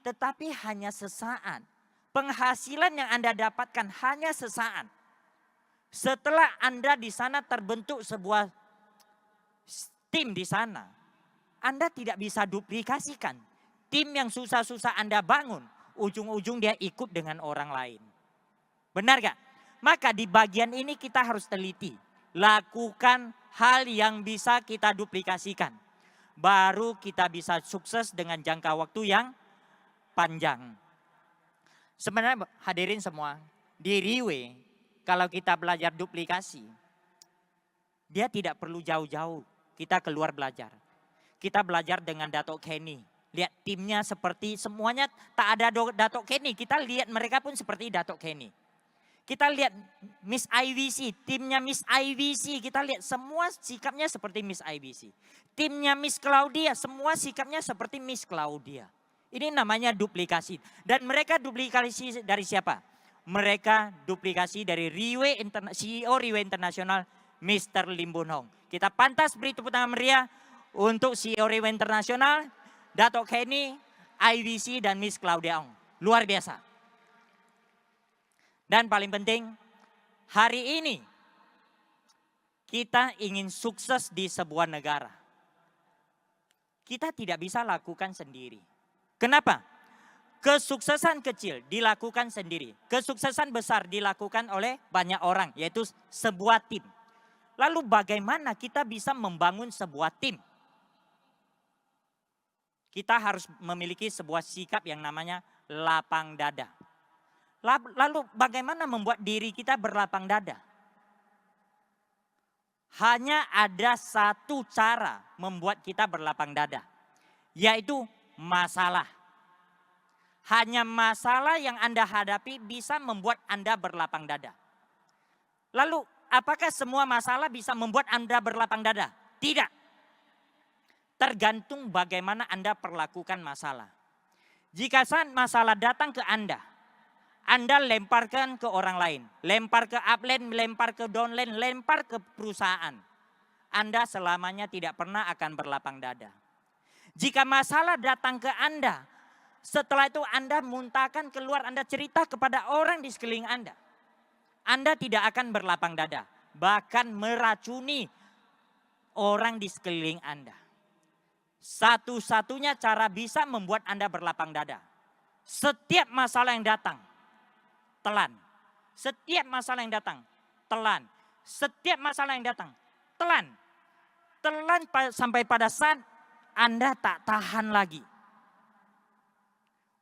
Tetapi hanya sesaat. Penghasilan yang Anda dapatkan hanya sesaat. Setelah Anda di sana terbentuk sebuah tim di sana. Anda tidak bisa duplikasikan. Tim yang susah-susah Anda bangun. Ujung-ujung dia ikut dengan orang lain. Benar gak? Maka di bagian ini kita harus teliti. Lakukan hal yang bisa kita duplikasikan. Baru kita bisa sukses dengan jangka waktu yang panjang. Sebenarnya hadirin semua, di Riwe kalau kita belajar duplikasi, dia tidak perlu jauh-jauh kita keluar belajar. Kita belajar dengan Dato' Kenny. Lihat timnya seperti semuanya tak ada Dato' Kenny. Kita lihat mereka pun seperti Dato' Kenny. Kita lihat Miss IWC, timnya Miss IWC. Kita lihat semua sikapnya seperti Miss IWC. Timnya Miss Claudia, semua sikapnya seperti Miss Claudia. Ini namanya duplikasi. Dan mereka duplikasi dari siapa? Mereka duplikasi dari CEO Riwe Internasional, Mr. Lim Boon Hong. Kita pantas beri tepuk tangan meriah untuk CEO Riwe Internasional, Dato' Kenny, IWC, dan Miss Claudia Ong. Luar biasa. Dan paling penting, hari ini kita ingin sukses di sebuah negara. Kita tidak bisa lakukan sendiri. Kenapa? Kesuksesan kecil dilakukan sendiri. Kesuksesan besar dilakukan oleh banyak orang, yaitu sebuah tim. Lalu bagaimana kita bisa membangun sebuah tim? Kita harus memiliki sebuah sikap yang namanya lapang dada. Lalu bagaimana membuat diri kita berlapang dada? Hanya ada satu cara membuat kita berlapang dada. Yaitu masalah. Hanya masalah yang Anda hadapi bisa membuat Anda berlapang dada. Lalu apakah semua masalah bisa membuat Anda berlapang dada? Tidak. Tergantung bagaimana Anda perlakukan masalah. Jika masalah datang ke Anda lemparkan ke orang lain. Lempar ke upline, lempar ke downline, lempar ke perusahaan. Anda selamanya tidak pernah akan berlapang dada. Jika masalah datang ke Anda, setelah itu Anda muntahkan keluar, Anda cerita kepada orang di sekeliling Anda. Anda tidak akan berlapang dada, bahkan meracuni orang di sekeliling Anda. Satu-satunya cara bisa membuat Anda berlapang dada. Setiap masalah yang datang, telan. Setiap masalah yang datang, telan. Setiap masalah yang datang, telan. Telan sampai pada saat Anda tak tahan lagi.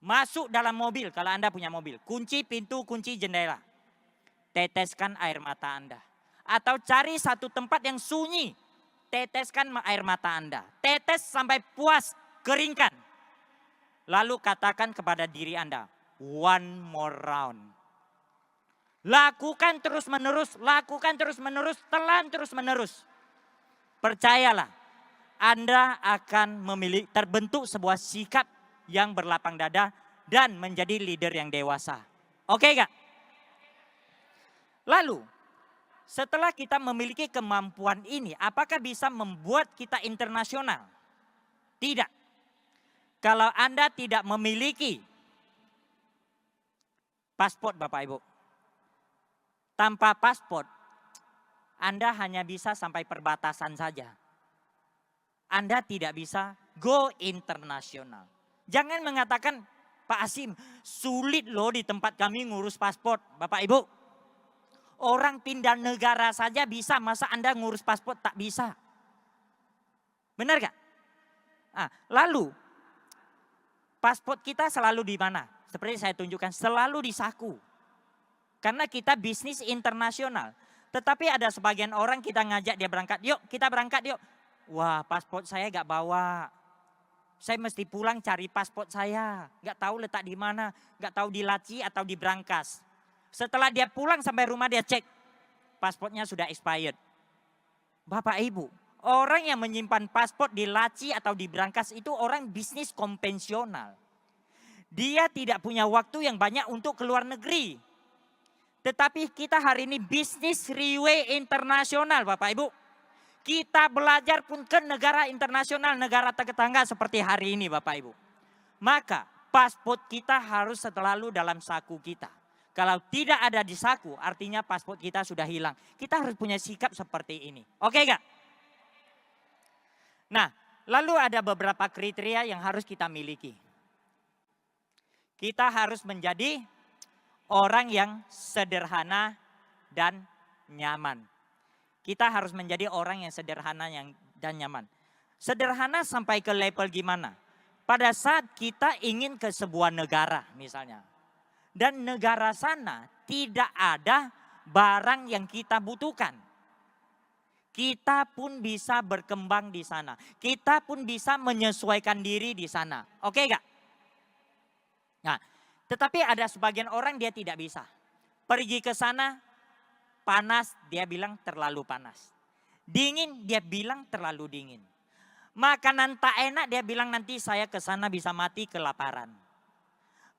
Masuk dalam mobil kalau Anda punya mobil. Kunci pintu, kunci jendela. Teteskan air mata Anda. Atau cari satu tempat yang sunyi. Teteskan air mata Anda. Tetes sampai puas, keringkan. Lalu katakan kepada diri Anda, one more round. Lakukan terus menerus, telan terus menerus. Percayalah, Anda akan terbentuk sebuah sikap yang berlapang dada dan menjadi leader yang dewasa. Oke gak? Lalu, setelah kita memiliki kemampuan ini, apakah bisa membuat kita internasional? Tidak. Kalau Anda tidak memiliki paspor Bapak Ibu. Tanpa paspor, Anda hanya bisa sampai perbatasan saja. Anda tidak bisa go internasional. Jangan mengatakan, Pak Asim, sulit loh di tempat kami ngurus paspor. Bapak Ibu, orang pindah negara saja bisa, masa Anda ngurus paspor tak bisa? Benar gak? Nah, lalu, paspor kita selalu di mana? Seperti saya tunjukkan, selalu di saku. Karena kita bisnis internasional. Tetapi ada sebagian orang kita ngajak dia berangkat, yuk kita berangkat yuk. Wah, paspor saya gak bawa. Saya mesti pulang cari paspor saya. Gak tahu letak di mana, gak tahu di laci atau di brankas. Setelah dia pulang sampai rumah dia cek, paspornya sudah expired. Bapak Ibu, orang yang menyimpan paspor di laci atau di brankas itu orang bisnis konvensional. Dia tidak punya waktu yang banyak untuk keluar negeri. Tetapi kita hari ini bisnis freeway internasional Bapak Ibu. Kita belajar pun ke negara internasional, negara tetangga seperti hari ini Bapak Ibu. Maka paspor kita harus selalu dalam saku kita. Kalau tidak ada di saku, artinya paspor kita sudah hilang. Kita harus punya sikap seperti ini. Oke gak? Nah, lalu ada beberapa kriteria yang harus kita miliki. Kita harus menjadi orang yang sederhana dan nyaman. Kita harus menjadi orang yang sederhana dan nyaman. Sederhana sampai ke level gimana? Pada saat kita ingin ke sebuah negara misalnya. Dan negara sana tidak ada barang yang kita butuhkan. Kita pun bisa berkembang di sana. Kita pun bisa menyesuaikan diri di sana. Oke gak? Nah, tetapi ada sebagian orang dia tidak bisa. Pergi ke sana, panas, dia bilang terlalu panas. Dingin, dia bilang terlalu dingin. Makanan tak enak, dia bilang nanti saya ke sana bisa mati kelaparan.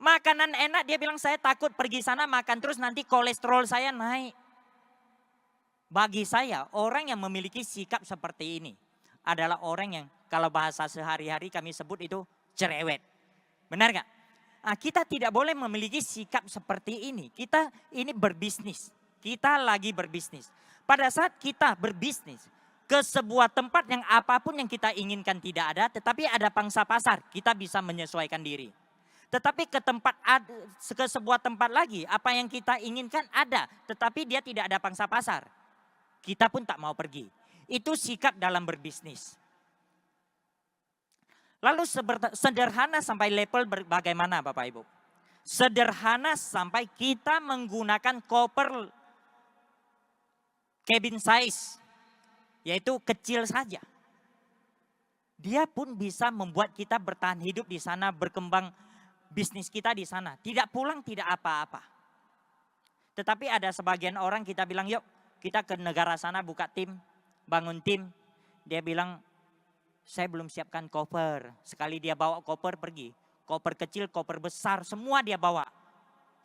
Makanan enak, dia bilang saya takut pergi sana makan terus nanti kolesterol saya naik. Bagi saya, orang yang memiliki sikap seperti ini adalah orang yang kalau bahasa sehari-hari kami sebut itu cerewet. Benar gak? Nah, kita tidak boleh memiliki sikap seperti ini. Kita ini berbisnis. Kita lagi berbisnis. Pada saat kita berbisnis ke sebuah tempat yang apapun yang kita inginkan tidak ada, tetapi ada pangsa pasar, kita bisa menyesuaikan diri. Tetapi ke sebuah tempat lagi, apa yang kita inginkan ada, tetapi dia tidak ada pangsa pasar. Kita pun tak mau pergi. Itu sikap dalam berbisnis. Lalu sederhana sampai level bagaimana Bapak Ibu? Sederhana sampai kita menggunakan koper cabin size, yaitu kecil saja. Dia pun bisa membuat kita bertahan hidup di sana, berkembang bisnis kita di sana. Tidak pulang, tidak apa-apa. Tetapi ada sebagian orang kita bilang, yuk kita ke negara sana buka tim, bangun tim. Dia bilang, saya belum siapkan koper. Sekali dia bawa koper pergi. Koper kecil, koper besar, semua dia bawa.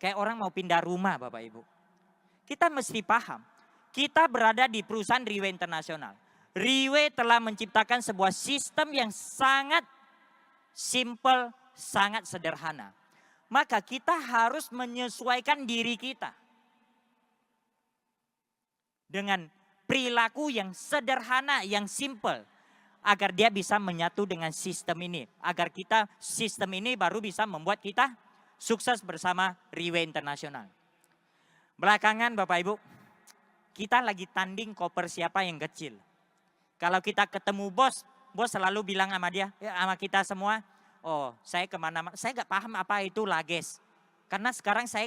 Kayak orang mau pindah rumah Bapak Ibu. Kita mesti paham, kita berada di perusahaan Riway Internasional. Riway telah menciptakan sebuah sistem yang sangat simple, sangat sederhana. Maka kita harus menyesuaikan diri kita dengan perilaku yang sederhana, yang simple. Agar dia bisa menyatu dengan sistem ini. Agar sistem ini baru bisa membuat kita sukses bersama Riway Internasional. Belakangan Bapak Ibu, kita lagi tanding koper siapa yang kecil. Kalau kita ketemu bos selalu bilang sama dia, sama kita semua, oh saya kemana-mana, saya gak paham apa itu luggage. Karena sekarang saya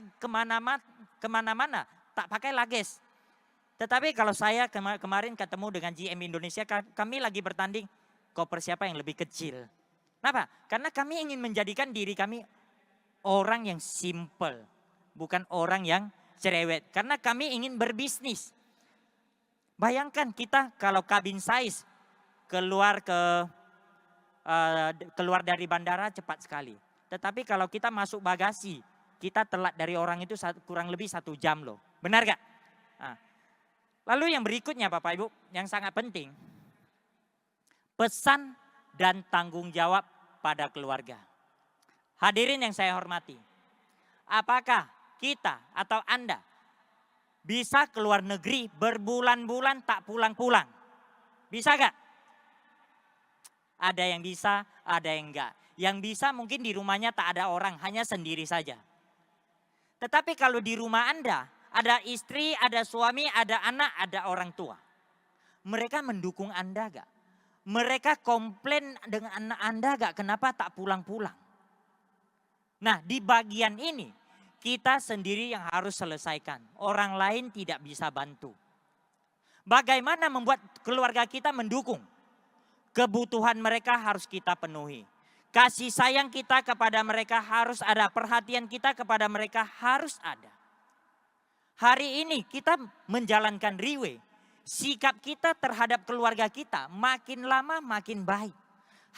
kemana-mana tak pakai luggage. Tetapi kalau saya kemarin ketemu dengan GM Indonesia, kami lagi bertanding koper siapa yang lebih kecil. Kenapa? Karena kami ingin menjadikan diri kami orang yang simple, bukan orang yang cerewet. Karena kami ingin berbisnis. Bayangkan kita kalau cabin size keluar dari bandara cepat sekali. Tetapi kalau kita masuk bagasi, kita telat dari orang itu kurang lebih 1 jam loh. Benar gak? Nah, lalu yang berikutnya Bapak Ibu, yang sangat penting. Pesan dan tanggung jawab pada keluarga. Hadirin yang saya hormati. Apakah kita atau Anda bisa keluar negeri berbulan-bulan tak pulang-pulang? Bisa gak? Ada yang bisa, ada yang enggak. Yang bisa mungkin di rumahnya tak ada orang, hanya sendiri saja. Tetapi kalau di rumah Anda, ada istri, ada suami, ada anak, ada orang tua. Mereka mendukung Anda gak? Mereka komplain dengan anak Anda gak? Kenapa tak pulang-pulang? Nah di bagian ini, kita sendiri yang harus selesaikan. Orang lain tidak bisa bantu. Bagaimana membuat keluarga kita mendukung? Kebutuhan mereka harus kita penuhi. Kasih sayang kita kepada mereka harus ada. Perhatian kita kepada mereka harus ada. Hari ini kita menjalankan Riway. Sikap kita terhadap keluarga kita makin lama makin baik.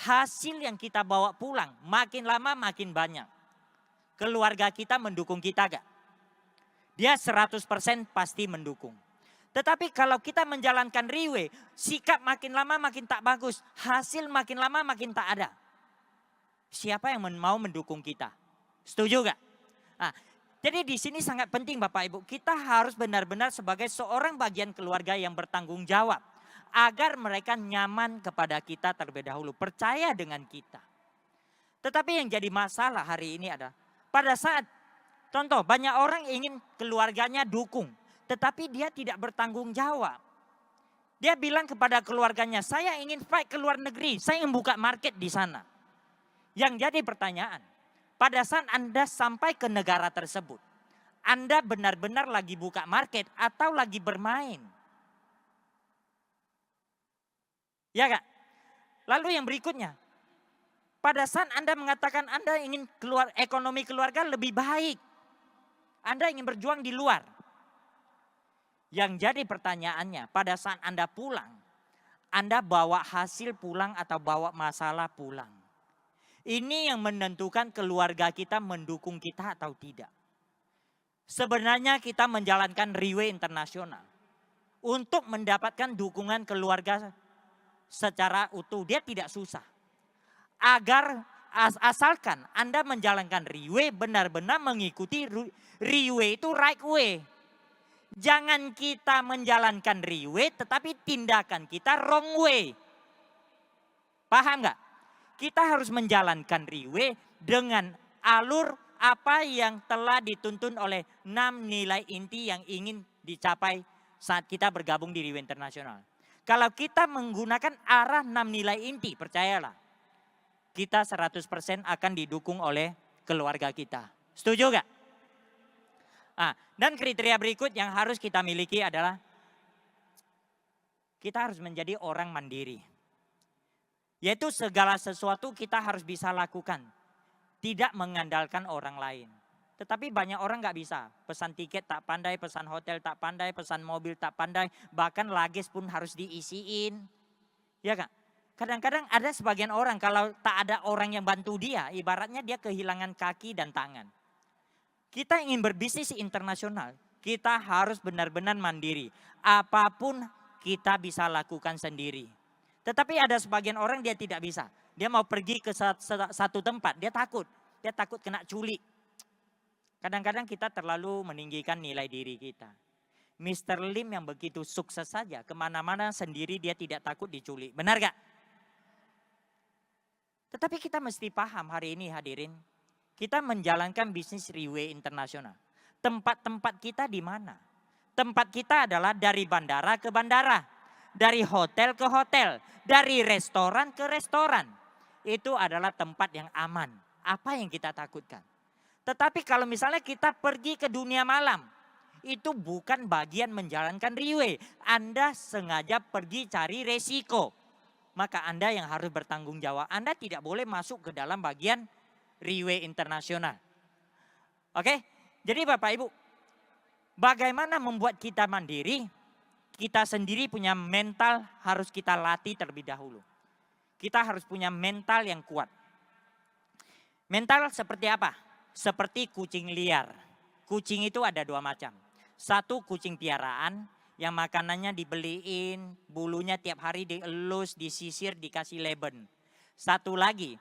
Hasil yang kita bawa pulang makin lama makin banyak. Keluarga kita mendukung kita gak? Dia 100% pasti mendukung. Tetapi kalau kita menjalankan Riway, sikap makin lama makin tak bagus. Hasil makin lama makin tak ada. Siapa yang mau mendukung kita? Setuju gak? Nah, jadi di sini sangat penting Bapak Ibu. Kita harus benar-benar sebagai seorang bagian keluarga yang bertanggung jawab. Agar mereka nyaman kepada kita terlebih dahulu. Percaya dengan kita. Tetapi yang jadi masalah hari ini adalah pada saat, contoh banyak orang ingin keluarganya dukung. Tetapi dia tidak bertanggung jawab. Dia bilang kepada keluarganya, saya ingin fight ke luar negeri. Saya ingin buka market di sana. Yang jadi pertanyaan, pada saat Anda sampai ke negara tersebut. Anda benar-benar lagi buka market atau lagi bermain? Ya gak? Lalu yang berikutnya. Pada saat Anda mengatakan Anda ingin ekonomi keluarga lebih baik. Anda ingin berjuang di luar. Yang jadi pertanyaannya, pada saat Anda pulang, Anda bawa hasil pulang atau bawa masalah pulang. Ini yang menentukan keluarga kita mendukung kita atau tidak. Sebenarnya kita menjalankan Riway Internasional. Untuk mendapatkan dukungan keluarga secara utuh, dia tidak susah. Asalkan Anda menjalankan Riway benar-benar mengikuti Riway itu right way. Jangan kita menjalankan Riway tetapi tindakan kita wrong way. Paham gak? Kita harus menjalankan Riway dengan alur apa yang telah dituntun oleh 6 nilai inti yang ingin dicapai saat kita bergabung di Riway Internasional. Kalau kita menggunakan arah 6 nilai inti, percayalah. Kita 100% akan didukung oleh keluarga kita. Setuju gak? Nah, dan kriteria berikut yang harus kita miliki adalah kita harus menjadi orang mandiri. Yaitu segala sesuatu kita harus bisa lakukan. Tidak mengandalkan orang lain. Tetapi banyak orang nggak bisa. Pesan tiket tak pandai, pesan hotel tak pandai, pesan mobil tak pandai. Bahkan luggage pun harus diisiin. Ya kan? Kadang-kadang ada sebagian orang kalau tak ada orang yang bantu dia, ibaratnya dia kehilangan kaki dan tangan. Kita ingin berbisnis internasional, kita harus benar-benar mandiri. Apapun kita bisa lakukan sendiri. Tetapi ada sebagian orang dia tidak bisa. Dia mau pergi ke satu tempat, dia takut. Dia takut kena culik. Kadang-kadang kita terlalu meninggikan nilai diri kita. Mr. Lim yang begitu sukses saja, kemana-mana sendiri dia tidak takut diculik. Benar gak? Tetapi kita mesti paham hari ini hadirin, kita menjalankan bisnis Riway Internasional. Tempat-tempat kita di mana? Tempat kita adalah dari bandara ke bandara, dari hotel ke hotel, dari restoran ke restoran. Itu adalah tempat yang aman. Apa yang kita takutkan? Tetapi kalau misalnya kita pergi ke dunia malam, itu bukan bagian menjalankan Riway. Anda sengaja pergi cari resiko. Maka Anda yang harus bertanggung jawab. Anda tidak boleh masuk ke dalam bagian Riway Internasional. Oke? Jadi Bapak Ibu, bagaimana membuat kita mandiri? Kita sendiri punya mental harus kita latih terlebih dahulu. Kita harus punya mental yang kuat. Mental seperti apa? Seperti kucing liar. Kucing itu ada dua macam. Satu kucing piaraan yang makanannya dibeliin, bulunya tiap hari dielus, disisir, dikasih leben. Satu lagi,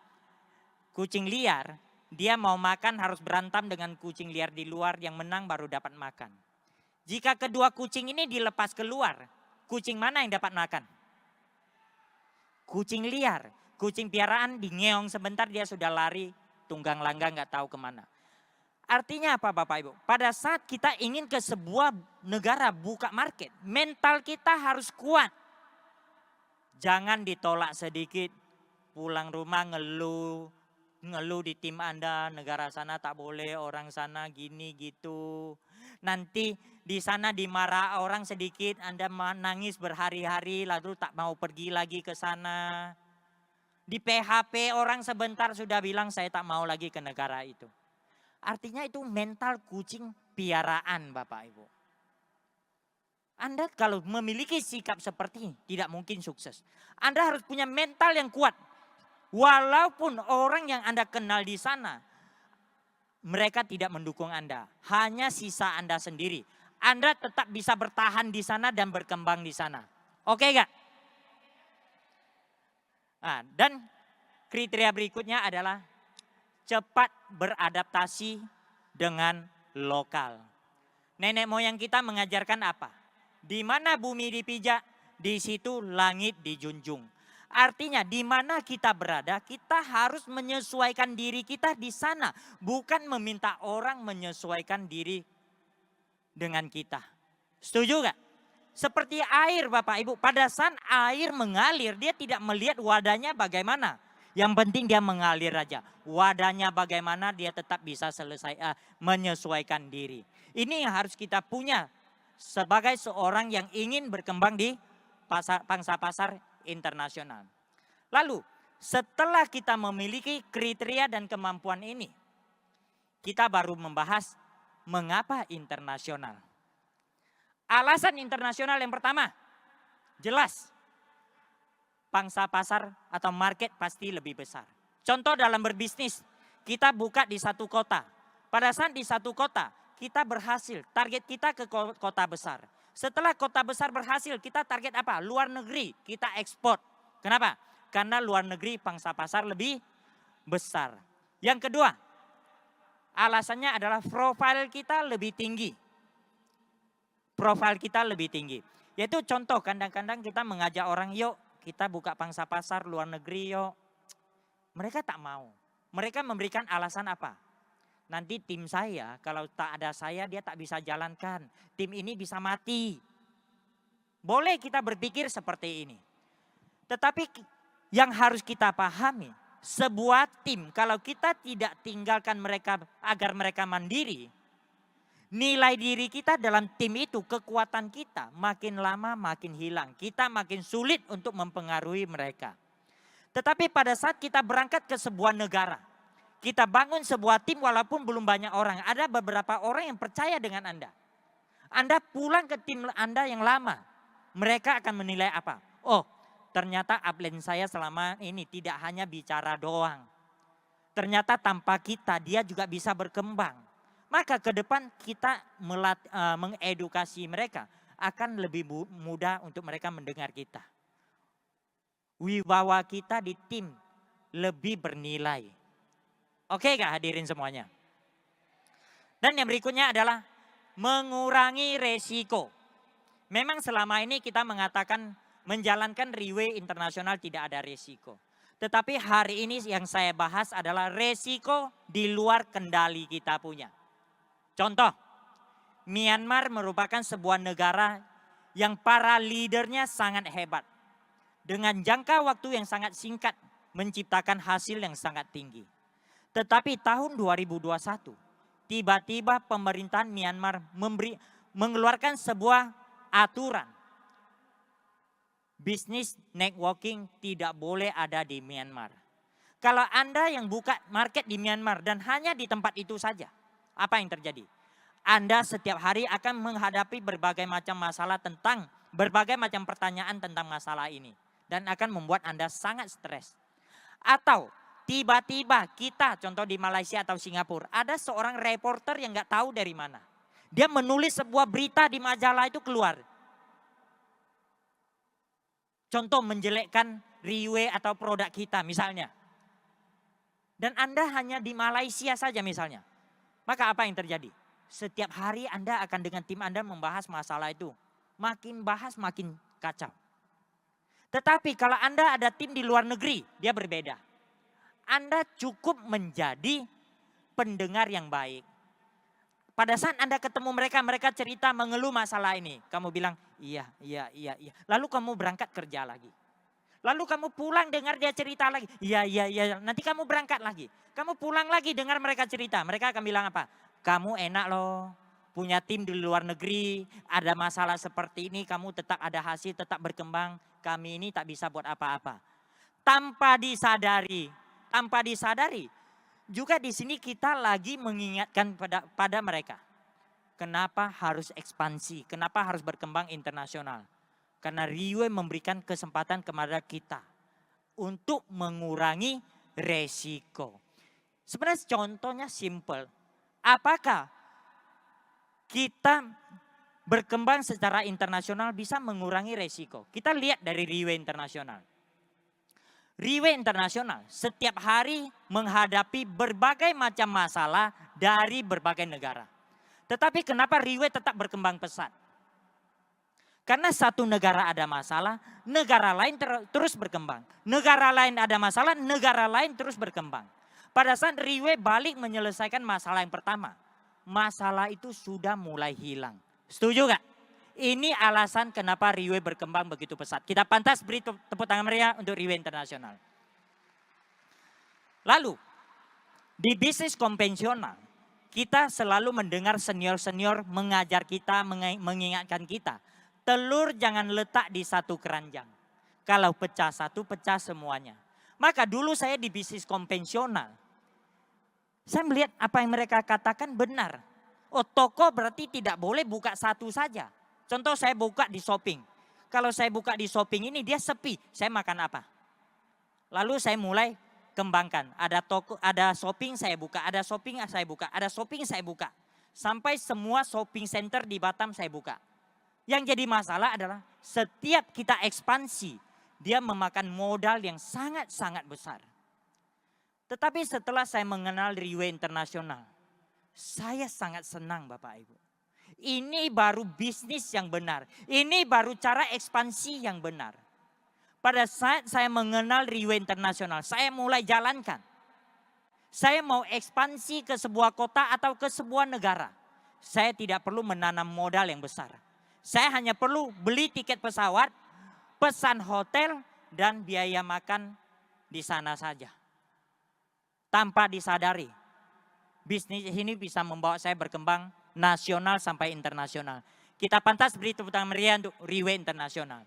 kucing liar, dia mau makan harus berantem dengan kucing liar di luar, yang menang baru dapat makan. Jika kedua kucing ini dilepas keluar, kucing mana yang dapat makan? Kucing liar. Kucing piaraan dingeong sebentar dia sudah lari, tunggang langgang nggak tahu kemana. Artinya apa Bapak Ibu? Pada saat kita ingin ke sebuah negara buka market, mental kita harus kuat. Jangan ditolak sedikit, pulang rumah ngeluh di tim Anda, negara sana tak boleh, orang sana gini gitu. Nanti di sana dimarah orang sedikit, Anda menangis berhari-hari lalu tak mau pergi lagi ke sana. Di PHP orang sebentar sudah bilang saya tak mau lagi ke negara itu. Artinya itu mental kucing piaraan Bapak Ibu. Anda kalau memiliki sikap seperti ini tidak mungkin sukses. Anda harus punya mental yang kuat. Walaupun orang yang Anda kenal di sana, mereka tidak mendukung Anda. Hanya sisa Anda sendiri. Anda tetap bisa bertahan di sana dan berkembang di sana. Oke gak? Nah, dan kriteria berikutnya adalah cepat beradaptasi dengan lokal. Nenek moyang kita mengajarkan apa? Di mana bumi dipijak, di situ langit dijunjung. Artinya di mana kita berada, kita harus menyesuaikan diri kita di sana. Bukan meminta orang menyesuaikan diri dengan kita. Setuju gak? Seperti air Bapak Ibu, pada saat air mengalir dia tidak melihat wadahnya bagaimana. Yang penting dia mengalir aja. Wadahnya bagaimana dia tetap bisa menyesuaikan diri. Ini yang harus kita punya sebagai seorang yang ingin berkembang di pangsa pasar internasional. Lalu setelah kita memiliki kriteria dan kemampuan ini, kita baru membahas mengapa internasional. Alasan internasional yang pertama, jelas pangsa pasar atau market pasti lebih besar. Contoh dalam berbisnis, kita buka di satu kota. Pada saat di satu kota, kita berhasil, target kita ke kota besar. Setelah kota besar berhasil, kita target apa? Luar negeri, kita ekspor. Kenapa? Karena luar negeri pangsa pasar lebih besar. Yang kedua, alasannya adalah profil kita lebih tinggi. Profil kita lebih tinggi. Yaitu contoh kadang-kadang kita mengajak orang, yuk kita buka pangsa pasar luar negeri yuk. Mereka tak mau. Mereka memberikan alasan apa? Nanti tim saya, kalau tak ada saya dia tak bisa jalankan. Tim ini bisa mati. Boleh kita berpikir seperti ini. Tetapi yang harus kita pahami, sebuah tim kalau kita tidak tinggalkan mereka agar mereka mandiri, nilai diri kita dalam tim itu, kekuatan kita makin lama makin hilang. Kita makin sulit untuk mempengaruhi mereka. Tetapi pada saat kita berangkat ke sebuah negara, Kita bangun sebuah tim walaupun belum banyak orang. Ada beberapa orang yang percaya dengan Anda. Anda pulang ke tim Anda yang lama. Mereka akan menilai apa? Oh, ternyata upline saya selama ini tidak hanya bicara doang. Ternyata tanpa kita dia juga bisa berkembang. Maka ke depan kita mengedukasi mereka akan lebih mudah untuk mereka mendengar kita. Wibawa kita di tim lebih bernilai. Oke gak hadirin semuanya? Dan yang berikutnya adalah mengurangi resiko. Memang selama ini kita mengatakan menjalankan Riway Internasional tidak ada resiko. Tetapi hari ini yang saya bahas adalah resiko di luar kendali kita punya. Contoh, Myanmar merupakan sebuah negara yang para leadernya sangat hebat. Dengan jangka waktu yang sangat singkat menciptakan hasil yang sangat tinggi. Tetapi tahun 2021, tiba-tiba pemerintahan Myanmar mengeluarkan sebuah aturan. Bisnis networking tidak boleh ada di Myanmar. Kalau Anda yang buka market di Myanmar dan hanya di tempat itu saja, apa yang terjadi? Anda setiap hari akan menghadapi berbagai macam masalah berbagai macam pertanyaan tentang masalah ini. Dan akan membuat Anda sangat stres. Atau tiba-tiba kita, contoh di Malaysia atau Singapura, ada seorang reporter yang nggak tahu dari mana. Dia menulis sebuah berita di majalah itu keluar. Contoh menjelekkan Riway atau produk kita misalnya. Dan Anda hanya di Malaysia saja misalnya. Maka apa yang terjadi? Setiap hari Anda akan dengan tim Anda membahas masalah itu. Makin bahas makin kacau. Tetapi kalau Anda ada tim di luar negeri, dia berbeda. Anda cukup menjadi pendengar yang baik. Pada saat Anda ketemu mereka cerita mengeluh masalah ini. Kamu bilang, iya. Lalu kamu berangkat kerja lagi. Lalu kamu pulang dengar dia cerita lagi. Iya. Nanti kamu berangkat lagi. Kamu pulang lagi dengar mereka cerita. Mereka akan bilang apa? Kamu enak loh. Punya tim di luar negeri. Ada masalah seperti ini. Kamu tetap ada hasil, tetap berkembang. Kami ini tak bisa buat apa-apa. Tanpa disadari. Juga di sini kita lagi mengingatkan pada mereka. Kenapa harus ekspansi? Kenapa harus berkembang internasional? Karena Riway memberikan kesempatan kepada kita untuk mengurangi resiko. Sebenarnya contohnya simple. Apakah kita berkembang secara internasional bisa mengurangi resiko? Kita lihat dari Riway Internasional. Riway Internasional setiap hari menghadapi berbagai macam masalah dari berbagai negara. Tetapi kenapa Riway tetap berkembang pesat? Karena satu negara ada masalah, negara lain terus berkembang. Negara lain ada masalah, negara lain terus berkembang. Pada saat Riway balik menyelesaikan masalah yang pertama, masalah itu sudah mulai hilang. Setuju gak? Ini alasan kenapa Riway berkembang begitu pesat. Kita pantas beri tepuk tangan meriah untuk Riway Internasional. Lalu, di bisnis konvensional, kita selalu mendengar senior-senior mengajar kita, mengingatkan kita. Telur jangan letak di satu keranjang. Kalau pecah satu, pecah semuanya. Maka dulu saya di bisnis konvensional, saya melihat apa yang mereka katakan benar. Oh, toko berarti tidak boleh buka satu saja. Contoh saya buka di shopping. Kalau saya buka di shopping ini dia sepi, saya makan apa? Lalu saya mulai kembangkan. Ada toko, ada shopping saya buka, ada shopping saya buka, ada shopping saya buka. Sampai semua shopping center di Batam saya buka. Yang jadi masalah adalah setiap kita ekspansi, dia memakan modal yang sangat-sangat besar. Tetapi setelah saya mengenal Riway Internasional, saya sangat senang Bapak Ibu. Ini baru bisnis yang benar. Ini baru cara ekspansi yang benar. Pada saat saya mengenal Riway Internasional, saya mulai jalankan. Saya mau ekspansi ke sebuah kota atau ke sebuah negara. Saya tidak perlu menanam modal yang besar. Saya hanya perlu beli tiket pesawat, pesan hotel, dan biaya makan di sana saja. Tanpa disadari, bisnis ini bisa membawa saya berkembang nasional sampai internasional. Kita pantas beri tepuk tangan meriah untuk Riway Internasional.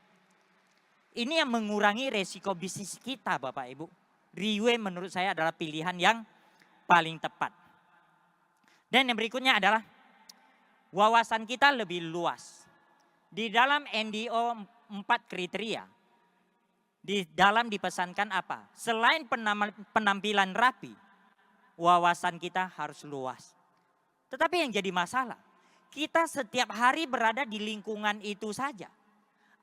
Ini yang mengurangi resiko bisnis kita Bapak Ibu. Riway menurut saya adalah pilihan yang paling tepat. Dan yang berikutnya adalah wawasan kita lebih luas. Di dalam NDO 4 kriteria, di dalam dipesankan apa? Selain penampilan rapi, wawasan kita harus luas. Tetapi yang jadi masalah, kita setiap hari berada di lingkungan itu saja.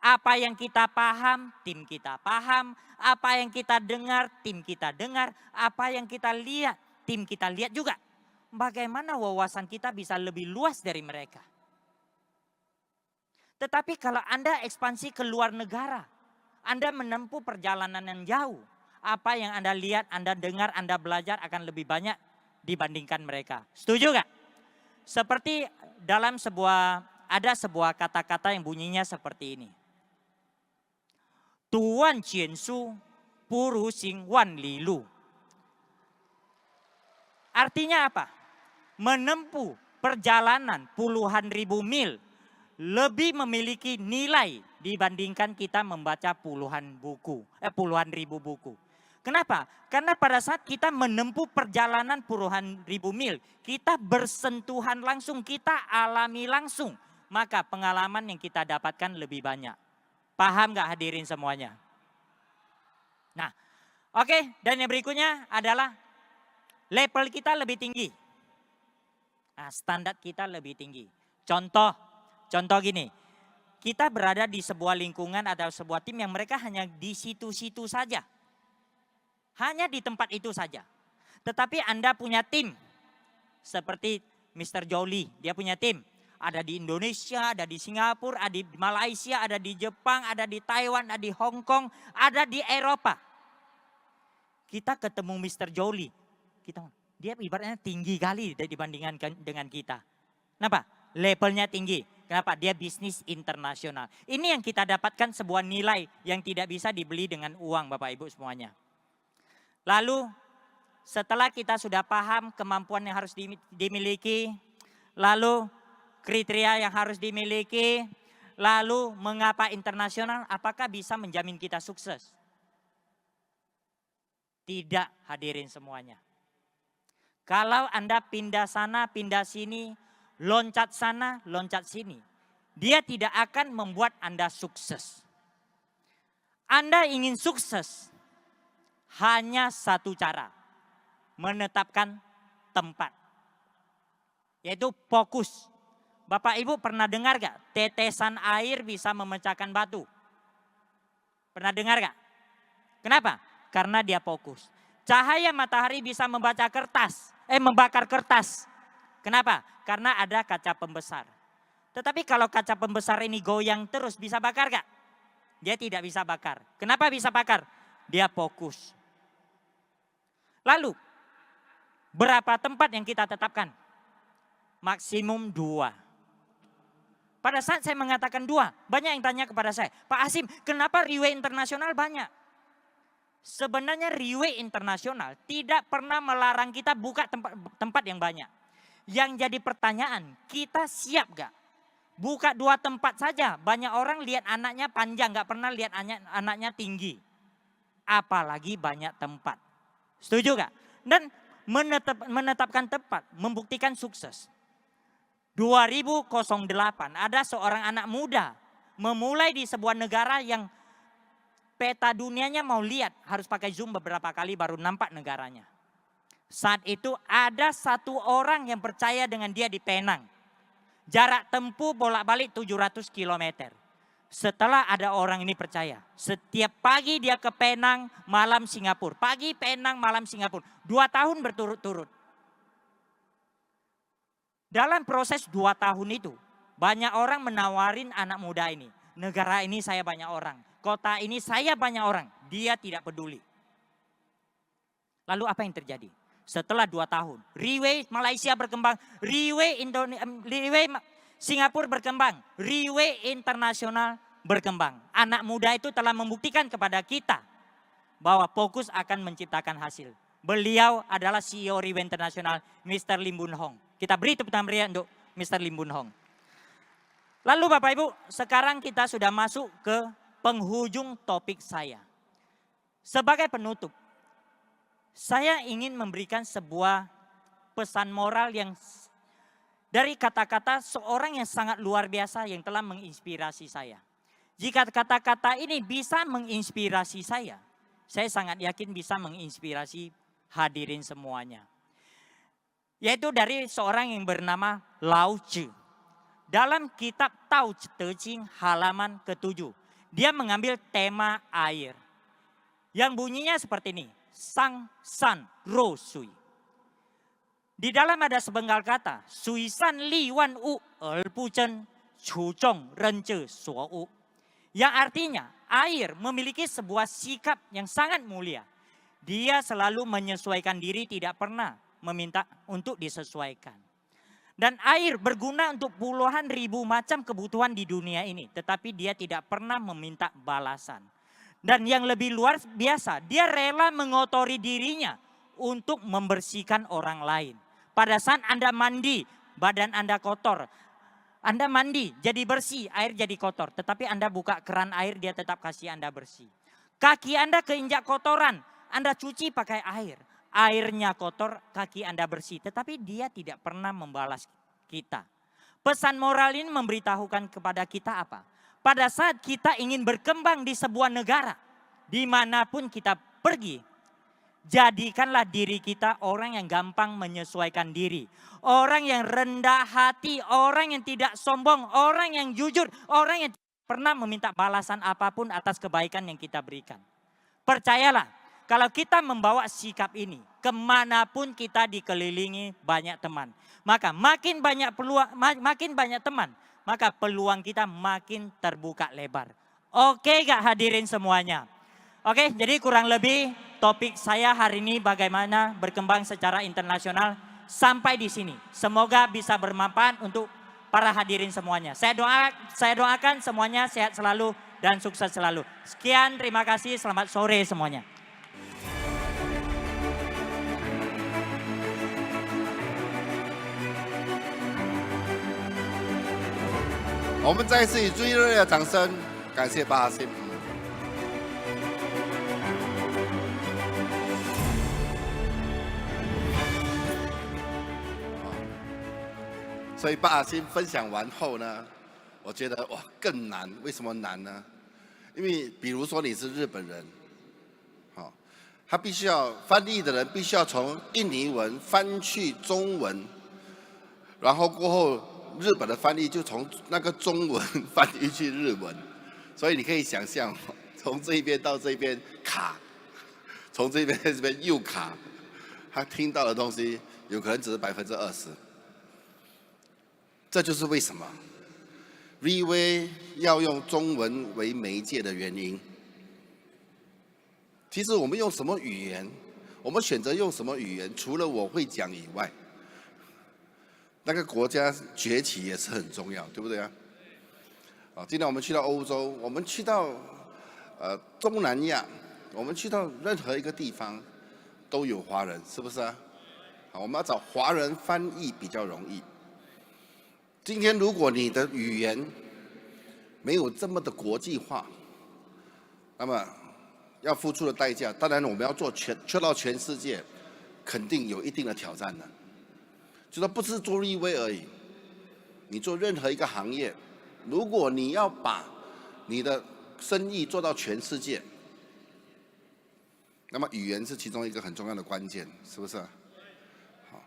Apa yang kita paham, tim kita paham. Apa yang kita dengar, tim kita dengar. Apa yang kita lihat, tim kita lihat juga. Bagaimana wawasan kita bisa lebih luas dari mereka? Tetapi kalau Anda ekspansi ke luar negara, Anda menempuh perjalanan yang jauh. Apa yang Anda lihat, Anda dengar, Anda belajar akan lebih banyak dibandingkan mereka. Setuju gak? Seperti dalam ada sebuah kata-kata yang bunyinya seperti ini. Tuan Jian Su, Puru Xing Wan Li Lu. Artinya apa? Menempuh perjalanan puluhan ribu mil lebih memiliki nilai dibandingkan kita membaca puluhan ribu buku. Kenapa? Karena pada saat kita menempuh perjalanan puluhan ribu mil, kita bersentuhan langsung, kita alami langsung, maka pengalaman yang kita dapatkan lebih banyak. Paham gak hadirin semuanya? Nah, oke, dan yang berikutnya adalah level kita lebih tinggi. Nah, standar kita lebih tinggi. Contoh gini, kita berada di sebuah lingkungan atau sebuah tim yang mereka hanya di situ-situ saja. Hanya di tempat itu saja. Tetapi Anda punya tim. Seperti Mr. Jolie, dia punya tim. Ada di Indonesia, ada di Singapura, ada di Malaysia, ada di Jepang, ada di Taiwan, ada di Hong Kong, ada di Eropa. Kita ketemu Mr. Jolie. Dia ibaratnya tinggi kali dibandingkan dengan kita. Kenapa? Levelnya tinggi. Kenapa? Dia bisnis internasional. Ini yang kita dapatkan sebuah nilai yang tidak bisa dibeli dengan uang Bapak Ibu semuanya. Lalu setelah kita sudah paham kemampuan yang harus dimiliki, lalu kriteria yang harus dimiliki, lalu mengapa internasional, apakah bisa menjamin kita sukses? Tidak hadirin semuanya. Kalau Anda pindah sana, pindah sini, loncat sana, loncat sini, dia tidak akan membuat Anda sukses. Anda ingin sukses, hanya satu cara, menetapkan tempat, yaitu fokus. Bapak Ibu pernah dengar gak tetesan air bisa memecahkan batu? Pernah dengar gak? Kenapa? Karena dia fokus. Cahaya matahari bisa membakar kertas. Kenapa? Karena ada kaca pembesar. Tetapi kalau kaca pembesar ini goyang terus, bisa bakar gak? Dia tidak bisa bakar. Kenapa bisa bakar? Dia fokus. Lalu, berapa tempat yang kita tetapkan? Maksimum 2. Pada saat saya mengatakan 2, banyak yang tanya kepada saya, Pak Hasim, kenapa Riway Internasional banyak? Sebenarnya Riway Internasional tidak pernah melarang kita buka tempat yang banyak. Yang jadi pertanyaan, kita siap gak? Buka 2 tempat saja, banyak orang lihat anaknya panjang, gak pernah lihat anaknya tinggi. Apalagi banyak tempat. Setuju gak? Dan menetapkan tempat, membuktikan sukses. 2008 ada seorang anak muda memulai di sebuah negara yang peta dunianya mau lihat harus pakai zoom beberapa kali baru nampak negaranya. Saat itu ada satu orang yang percaya dengan dia di Penang. Jarak tempuh bolak-balik 700 km. Setelah ada orang ini percaya, setiap pagi dia ke Penang, malam Singapura. Pagi Penang, malam Singapura. 2 tahun berturut-turut. Dalam proses 2 tahun itu, banyak orang menawarin anak muda ini. Negara ini saya banyak orang, kota ini saya banyak orang. Dia tidak peduli. Lalu apa yang terjadi? Setelah 2 tahun, Riway Malaysia berkembang, Riway Singapura berkembang, Riway Internasional berkembang. Anak muda itu telah membuktikan kepada kita bahwa fokus akan menciptakan hasil. Beliau adalah CEO Riway Internasional, Mr. Lim Boon Hong. Kita beri tepuk tangan meriah untuk Mr. Lim Boon Hong. Lalu Bapak Ibu, sekarang kita sudah masuk ke penghujung topik saya. Sebagai penutup, Saya ingin memberikan sebuah pesan moral yang dari kata-kata seorang yang sangat luar biasa yang telah menginspirasi saya. Jika kata-kata ini bisa menginspirasi saya sangat yakin bisa menginspirasi hadirin semuanya. Yaitu dari seorang yang bernama Lao Tzu. Dalam kitab Tao Te Ching halaman ke-7. Dia mengambil tema air. Yang bunyinya seperti ini. Sang san ro sui. Di dalam ada sepenggal kata. Sui san li wan u er bu zhen chu zhong ren zhe suo u. Yang artinya air memiliki sebuah sikap yang sangat mulia. Dia selalu menyesuaikan diri, tidak pernah meminta untuk disesuaikan. Dan air berguna untuk puluhan ribu macam kebutuhan di dunia ini. Tetapi dia tidak pernah meminta balasan. Dan yang lebih luar biasa, dia rela mengotori dirinya untuk membersihkan orang lain. Pada saat Anda mandi, badan Anda kotor. Anda mandi jadi bersih, air jadi kotor. Tetapi Anda buka keran air, dia tetap kasih Anda bersih. Kaki Anda keinjak kotoran, Anda cuci pakai air. Airnya kotor, kaki Anda bersih. Tetapi dia tidak pernah membalas kita. Pesan moral ini memberitahukan kepada kita apa? Pada saat kita ingin berkembang di sebuah negara, dimanapun kita pergi, jadikanlah diri kita orang yang gampang menyesuaikan diri. Orang yang rendah hati, orang yang tidak sombong, orang yang jujur, orang yang tidak pernah meminta balasan apapun atas kebaikan yang kita berikan. Percayalah, kalau kita membawa sikap ini, kemanapun kita dikelilingi banyak teman. Maka makin banyak teman, maka peluang kita makin terbuka lebar. Oke gak hadirin semuanya? Oke, jadi kurang lebih topik saya hari ini bagaimana berkembang secara internasional sampai di sini. Semoga bisa bermanfaat untuk para hadirin semuanya. Saya doakan semuanya sehat selalu dan sukses selalu. Sekian, terima kasih, selamat sore semuanya.
我们再次以最热烈的掌声，感谢巴哈辛。所以巴哈辛分享完后呢，我觉得哇更难，为什么难呢？因为比如说你是日本人，好，他必须要翻译的人必须要从印尼文翻去中文，然后过后。 日本的翻译就从那个中文翻译去日文，所以你可以想象，从这一边到这边卡，从这边到这边又卡，他听到的东西有可能只是20%。这就是为什么 VV 要用中文为媒介的原因。其实我们用什么语言，我们选择用什么语言，除了我会讲以外。 那个国家崛起也是很重要，对不对啊？啊，今天我们去到欧洲，我们去到东南亚，我们去到任何一个地方都有华人，是不是啊？啊，我们要找华人翻译比较容易。今天如果你的语言没有这么的国际化，那么要付出的代价，当然我们要去到全世界，肯定有一定的挑战的。 就说不是做VV而已，你做任何一个行业，如果你要把你的生意做到全世界，那么语言是其中一个很重要的关键，是不是？好，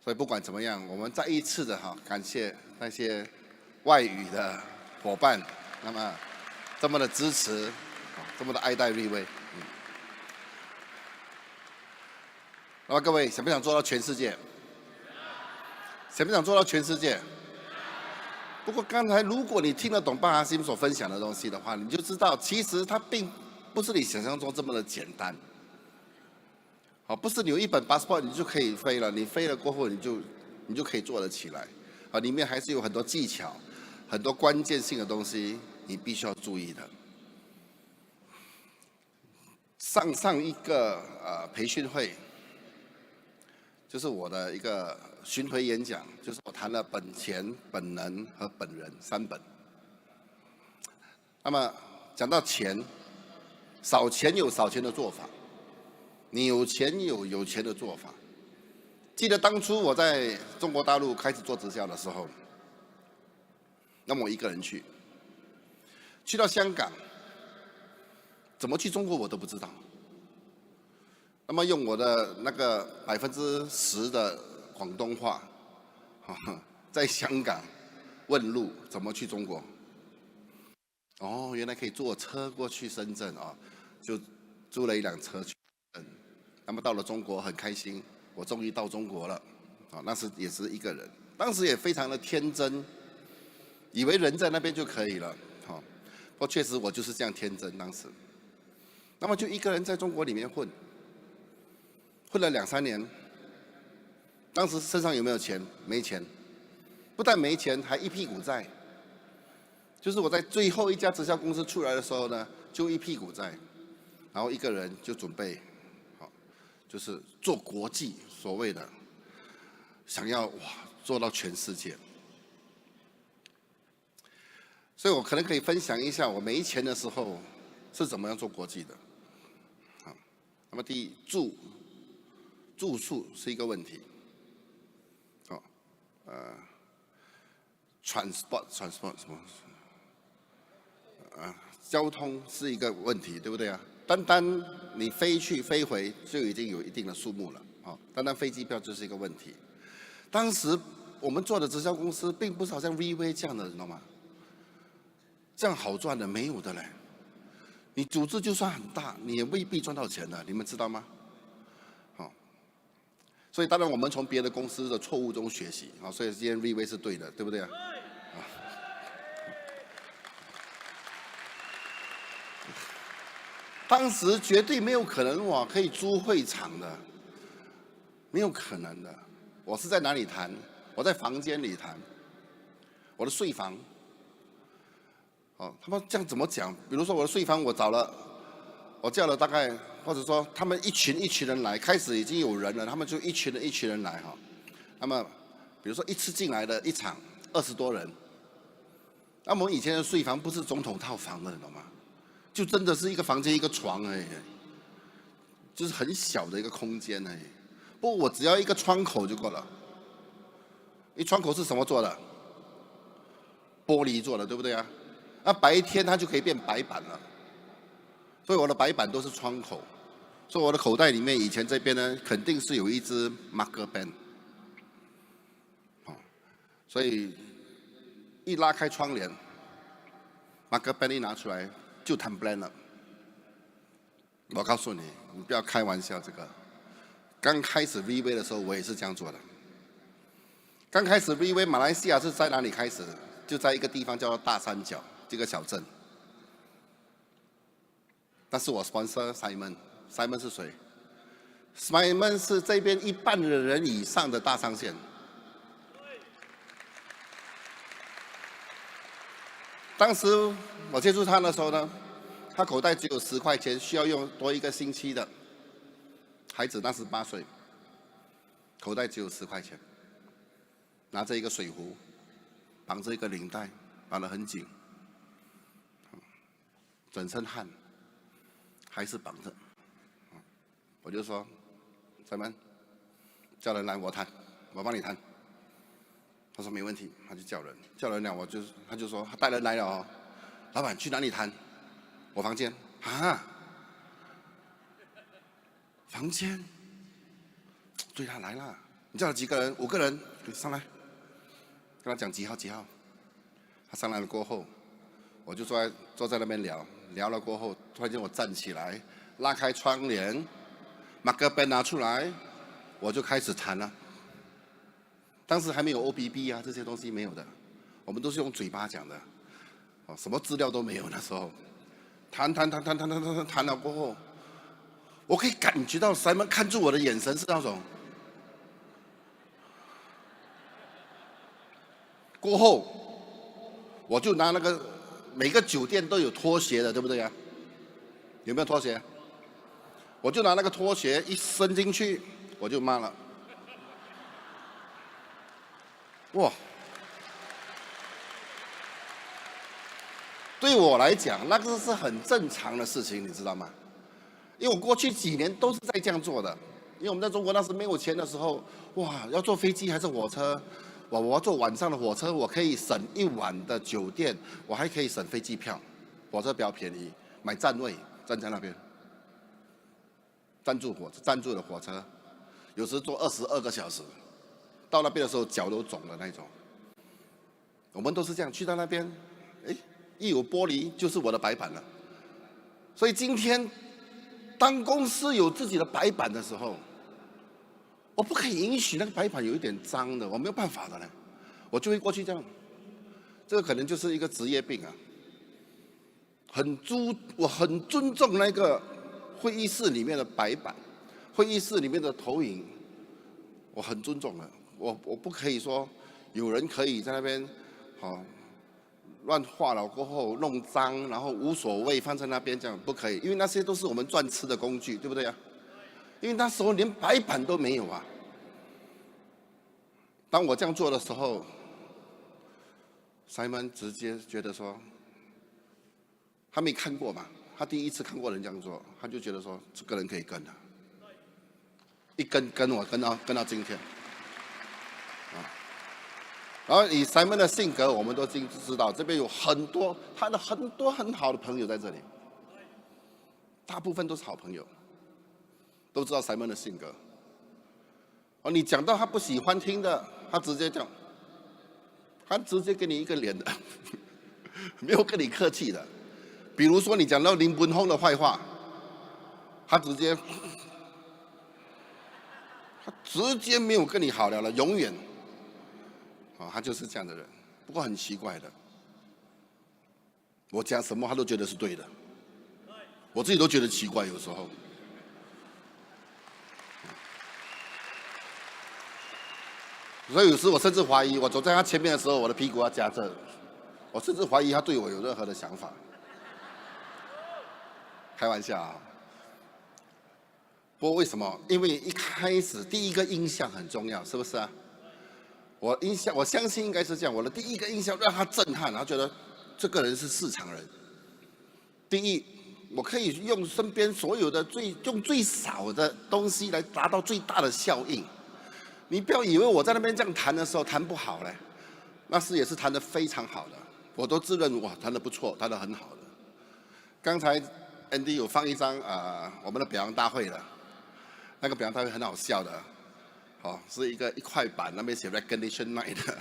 所以不管怎么样，我们再一次的感谢那些外语的伙伴，那么这么的支持，这么的爱戴VV。那么各位想不想做到全世界？ 想不想做到全世界？不过刚才如果你听得懂巴哈辛所分享的东西的话，你就知道其实它并不是你想象中这么的简单。好，不是你有一本 passport 你就可以飞了，你飞了过后你就可以做得起来。啊，里面还是有很多技巧，很多关键性的东西你必须要注意的。上一个培训会，就是我的一个。 巡回演讲就是我谈了本钱、本能和本人3本。那么讲到钱，少钱有少钱的做法，你有钱有钱的做法。记得当初我在中国大陆开始做直销的时候，那么我一个人去到香港，怎么去中国我都不知道。那么用我的那个10%的广东话，在香港问路怎么去中国。哦，原来可以坐车过去深圳啊，就租了一辆车去深圳。那么到了中国很开心，我终于到中国了。啊，那时也是一个人，当时也非常的天真，以为人在那边就可以了。好，不过确实我就是这样天真当时。那么就一个人在中国里面混了2、3年。当时身上有没有钱？没钱，不但没钱，还一屁股债。就是我在最后一家直销公司出来的时候呢，就一屁股债，然后一个人就准备，就是做国际，所谓的想要做到全世界。所以我可能可以分享一下我没钱的时候是怎么样做国际的。好，那么第一，住宿是一个问题。transport 什么？交通是一个问题，对不对啊？单你飞去飞回就已经有一定的数目了，单飞机票就是一个问题。当时我们做的直销公司并不是好像 VV 这样的，你知道吗？这样好赚的没有的嘞。你组织就算很大，你也未必赚到钱的，你们知道吗？所以当然我们从别的公司的错误中学习，所以今天 VV 是对的，对不对啊？当时绝对没有可能可以租会场的，没有可能的。我是在哪里谈？我在房间里谈，我的睡房。他们这样怎么讲？比如说我的睡房，我叫了大概，或者说他们一群人来，开始已经有人了，他们就一群人来哈。那么比如说一次进来的一场20多人，那么我们以前的睡房不是总统套房的，你懂吗？就真的是一个房间一个床而已，就是很小的一个空间而已。不过我只要一个窗口就够了。一窗口是什么做的？玻璃做的，对不对啊？那白天它就可以变白板了。所以我的白板都是窗口。所以我的口袋里面以前这边呢，肯定是有一支 marker pen。所以一拉开窗帘 ，marker pen 一拿出来。就谈 plan 了。我告诉你，你不要开玩笑。这个刚开始 VV 的时候，我也是这样做的。刚开始 VV 马来西亚是在哪里开始？就在一个地方叫做大三角这个小镇。但是我 sponsor Simon 是谁 ？Simon 是这边1半的人以上的大上线。当时我接触他的时候呢，他口袋只有10块钱，需要用多1个星期的。孩子当时8岁，口袋只有10块钱，拿着一个水壶，绑着一个领带，绑得很紧，整身汗，还是绑着。我就说，Simon，叫人来我谈，我帮你谈。他说没问题，他就叫人了，他就说他带人来了哦，老板去哪里谈？我房间啊，房间，对他来了，你叫了几个人？5个人，上来，跟他讲几号。他上来了过后，我就坐在那边聊了过后，突然间我站起来，拉开窗帘，marker pen 拿出来，我就开始谈了。当时还没有 OBB 啊，这些东西没有的，我们都是用嘴巴讲的，什么资料都没有。那时候，谈了过后，我可以感觉到Simon看住我的眼神是那种。过后，我就拿那个每个酒店都有拖鞋的，对不对啊？有没有拖鞋？我就拿那个拖鞋一伸进去，我就骂了。哇！对我来讲，那个是很正常的事情，你知道吗？因为我过去几年都是在这样做的。因为我们在中国那时没有钱的时候，哇，要坐飞机还是火车？我要坐晚上的火车，我可以省一晚的酒店，我还可以省飞机票。火车比较便宜，买站位，站在那边，站住的火车，有时坐22个小时，到那边的时候脚都肿的那种。我们都是这样去到那边，哎，一有玻璃就是我的白板了。所以今天，当公司有自己的白板的时候，我不可以允许那个白板有一点脏的，我没有办法的呢，我就会过去这样。这个可能就是一个职业病啊。我很尊重那个会议室里面的白板，会议室里面的投影，我很尊重的。我不可以说有人可以在那边，乱画了过后弄脏，然后无所谓放在那边，这样不可以，因为那些都是我们赚吃的工具，对不对啊？因为那时候连白板都没有啊。当我这样做的时候 ，Simon 直接觉得说，他没看过嘛，他第一次看过人这样做，他就觉得说这个人可以跟啊，一跟我跟到今天，啊。然后以 Simon 的性格，我们都知道，这边有很多很好的朋友在这里，大部分都是好朋友，都知道 Simon 的性格。你讲到他不喜欢听的，他直接讲，他直接给你一个脸的，没有跟你客气的。比如说你讲到林文峰的坏话，他直接没有跟你好聊了，永远。他就是这样的人，不过很奇怪的，我讲什么他都觉得是对的，我自己都觉得奇怪，有时候。所以有时我甚至怀疑，我走在他前面的时候，我的屁股要夹着，我甚至怀疑他对我有任何的想法。开玩笑啊！不过为什么？因为一开始第一个印象很重要，是不是啊？我相信应该是这样。我的第一个印象让他震撼，他觉得这个人是市场人。第一，我可以用身边所有的用最少的东西来达到最大的效应。你不要以为我在那边这样谈的时候谈不好嘞，那时也是谈得非常好的，我都自认哇谈得不错，谈得很好的。刚才 Andy 有放一张我们的表扬大会的，那个表扬大会很好笑的。是一块板，那边写 Recognition Night 的，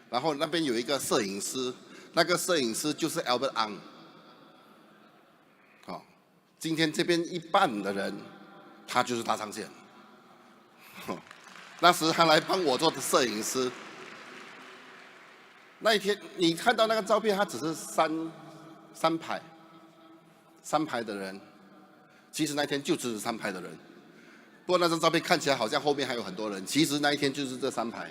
然后那边有一个摄影师，那个摄影师就是 Albert Ang。今天这边一半的人，他就是大上线。那时他来帮我做的摄影师。那一天你看到那个照片，他只是三排的人，其实那天就只是3排的人。不过那张照片看起来好像后面还有很多人，其实那一天就是这3排。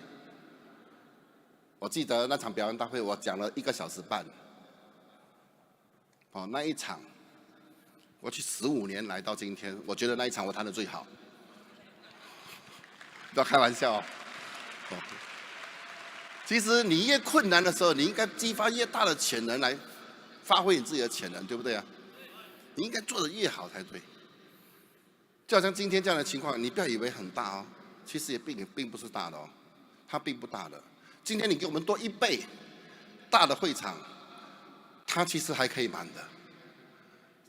我记得那场表演大会，我讲了1个小时半。那一场，我去15年来到今天，我觉得那一场我谈得最好。不要开玩笑哦。其实你越困难的时候，你应该激发越大的潜能来发挥你自己的潜能，对不对啊？你应该做得越好才对。就好像今天这样的情况，你不要以为很大哦，其实也并不是大的哦，它并不大的。今天你给我们多1倍大的会场，它其实还可以满的。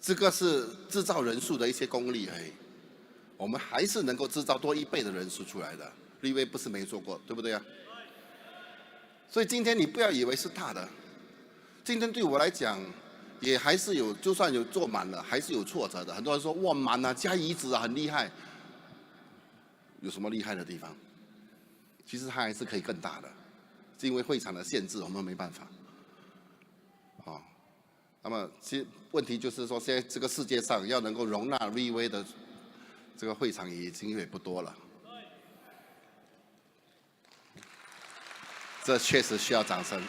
这个是制造人数的一些功力而已，我们还是能够制造多1倍的人数出来的。立威不是没做过，对不对啊？所以今天你不要以为是大的，今天对我来讲。也还是有，就算有做满了，还是有挫折的。很多人说哇满啊，加椅子啊，很厉害。有什么厉害的地方？其实它还是可以更大的，是因为会场的限制，我们没办法。那么其实问题就是说，现在这个世界上要能够容纳 VV 的这个会场已经也不多了。这确实需要掌声，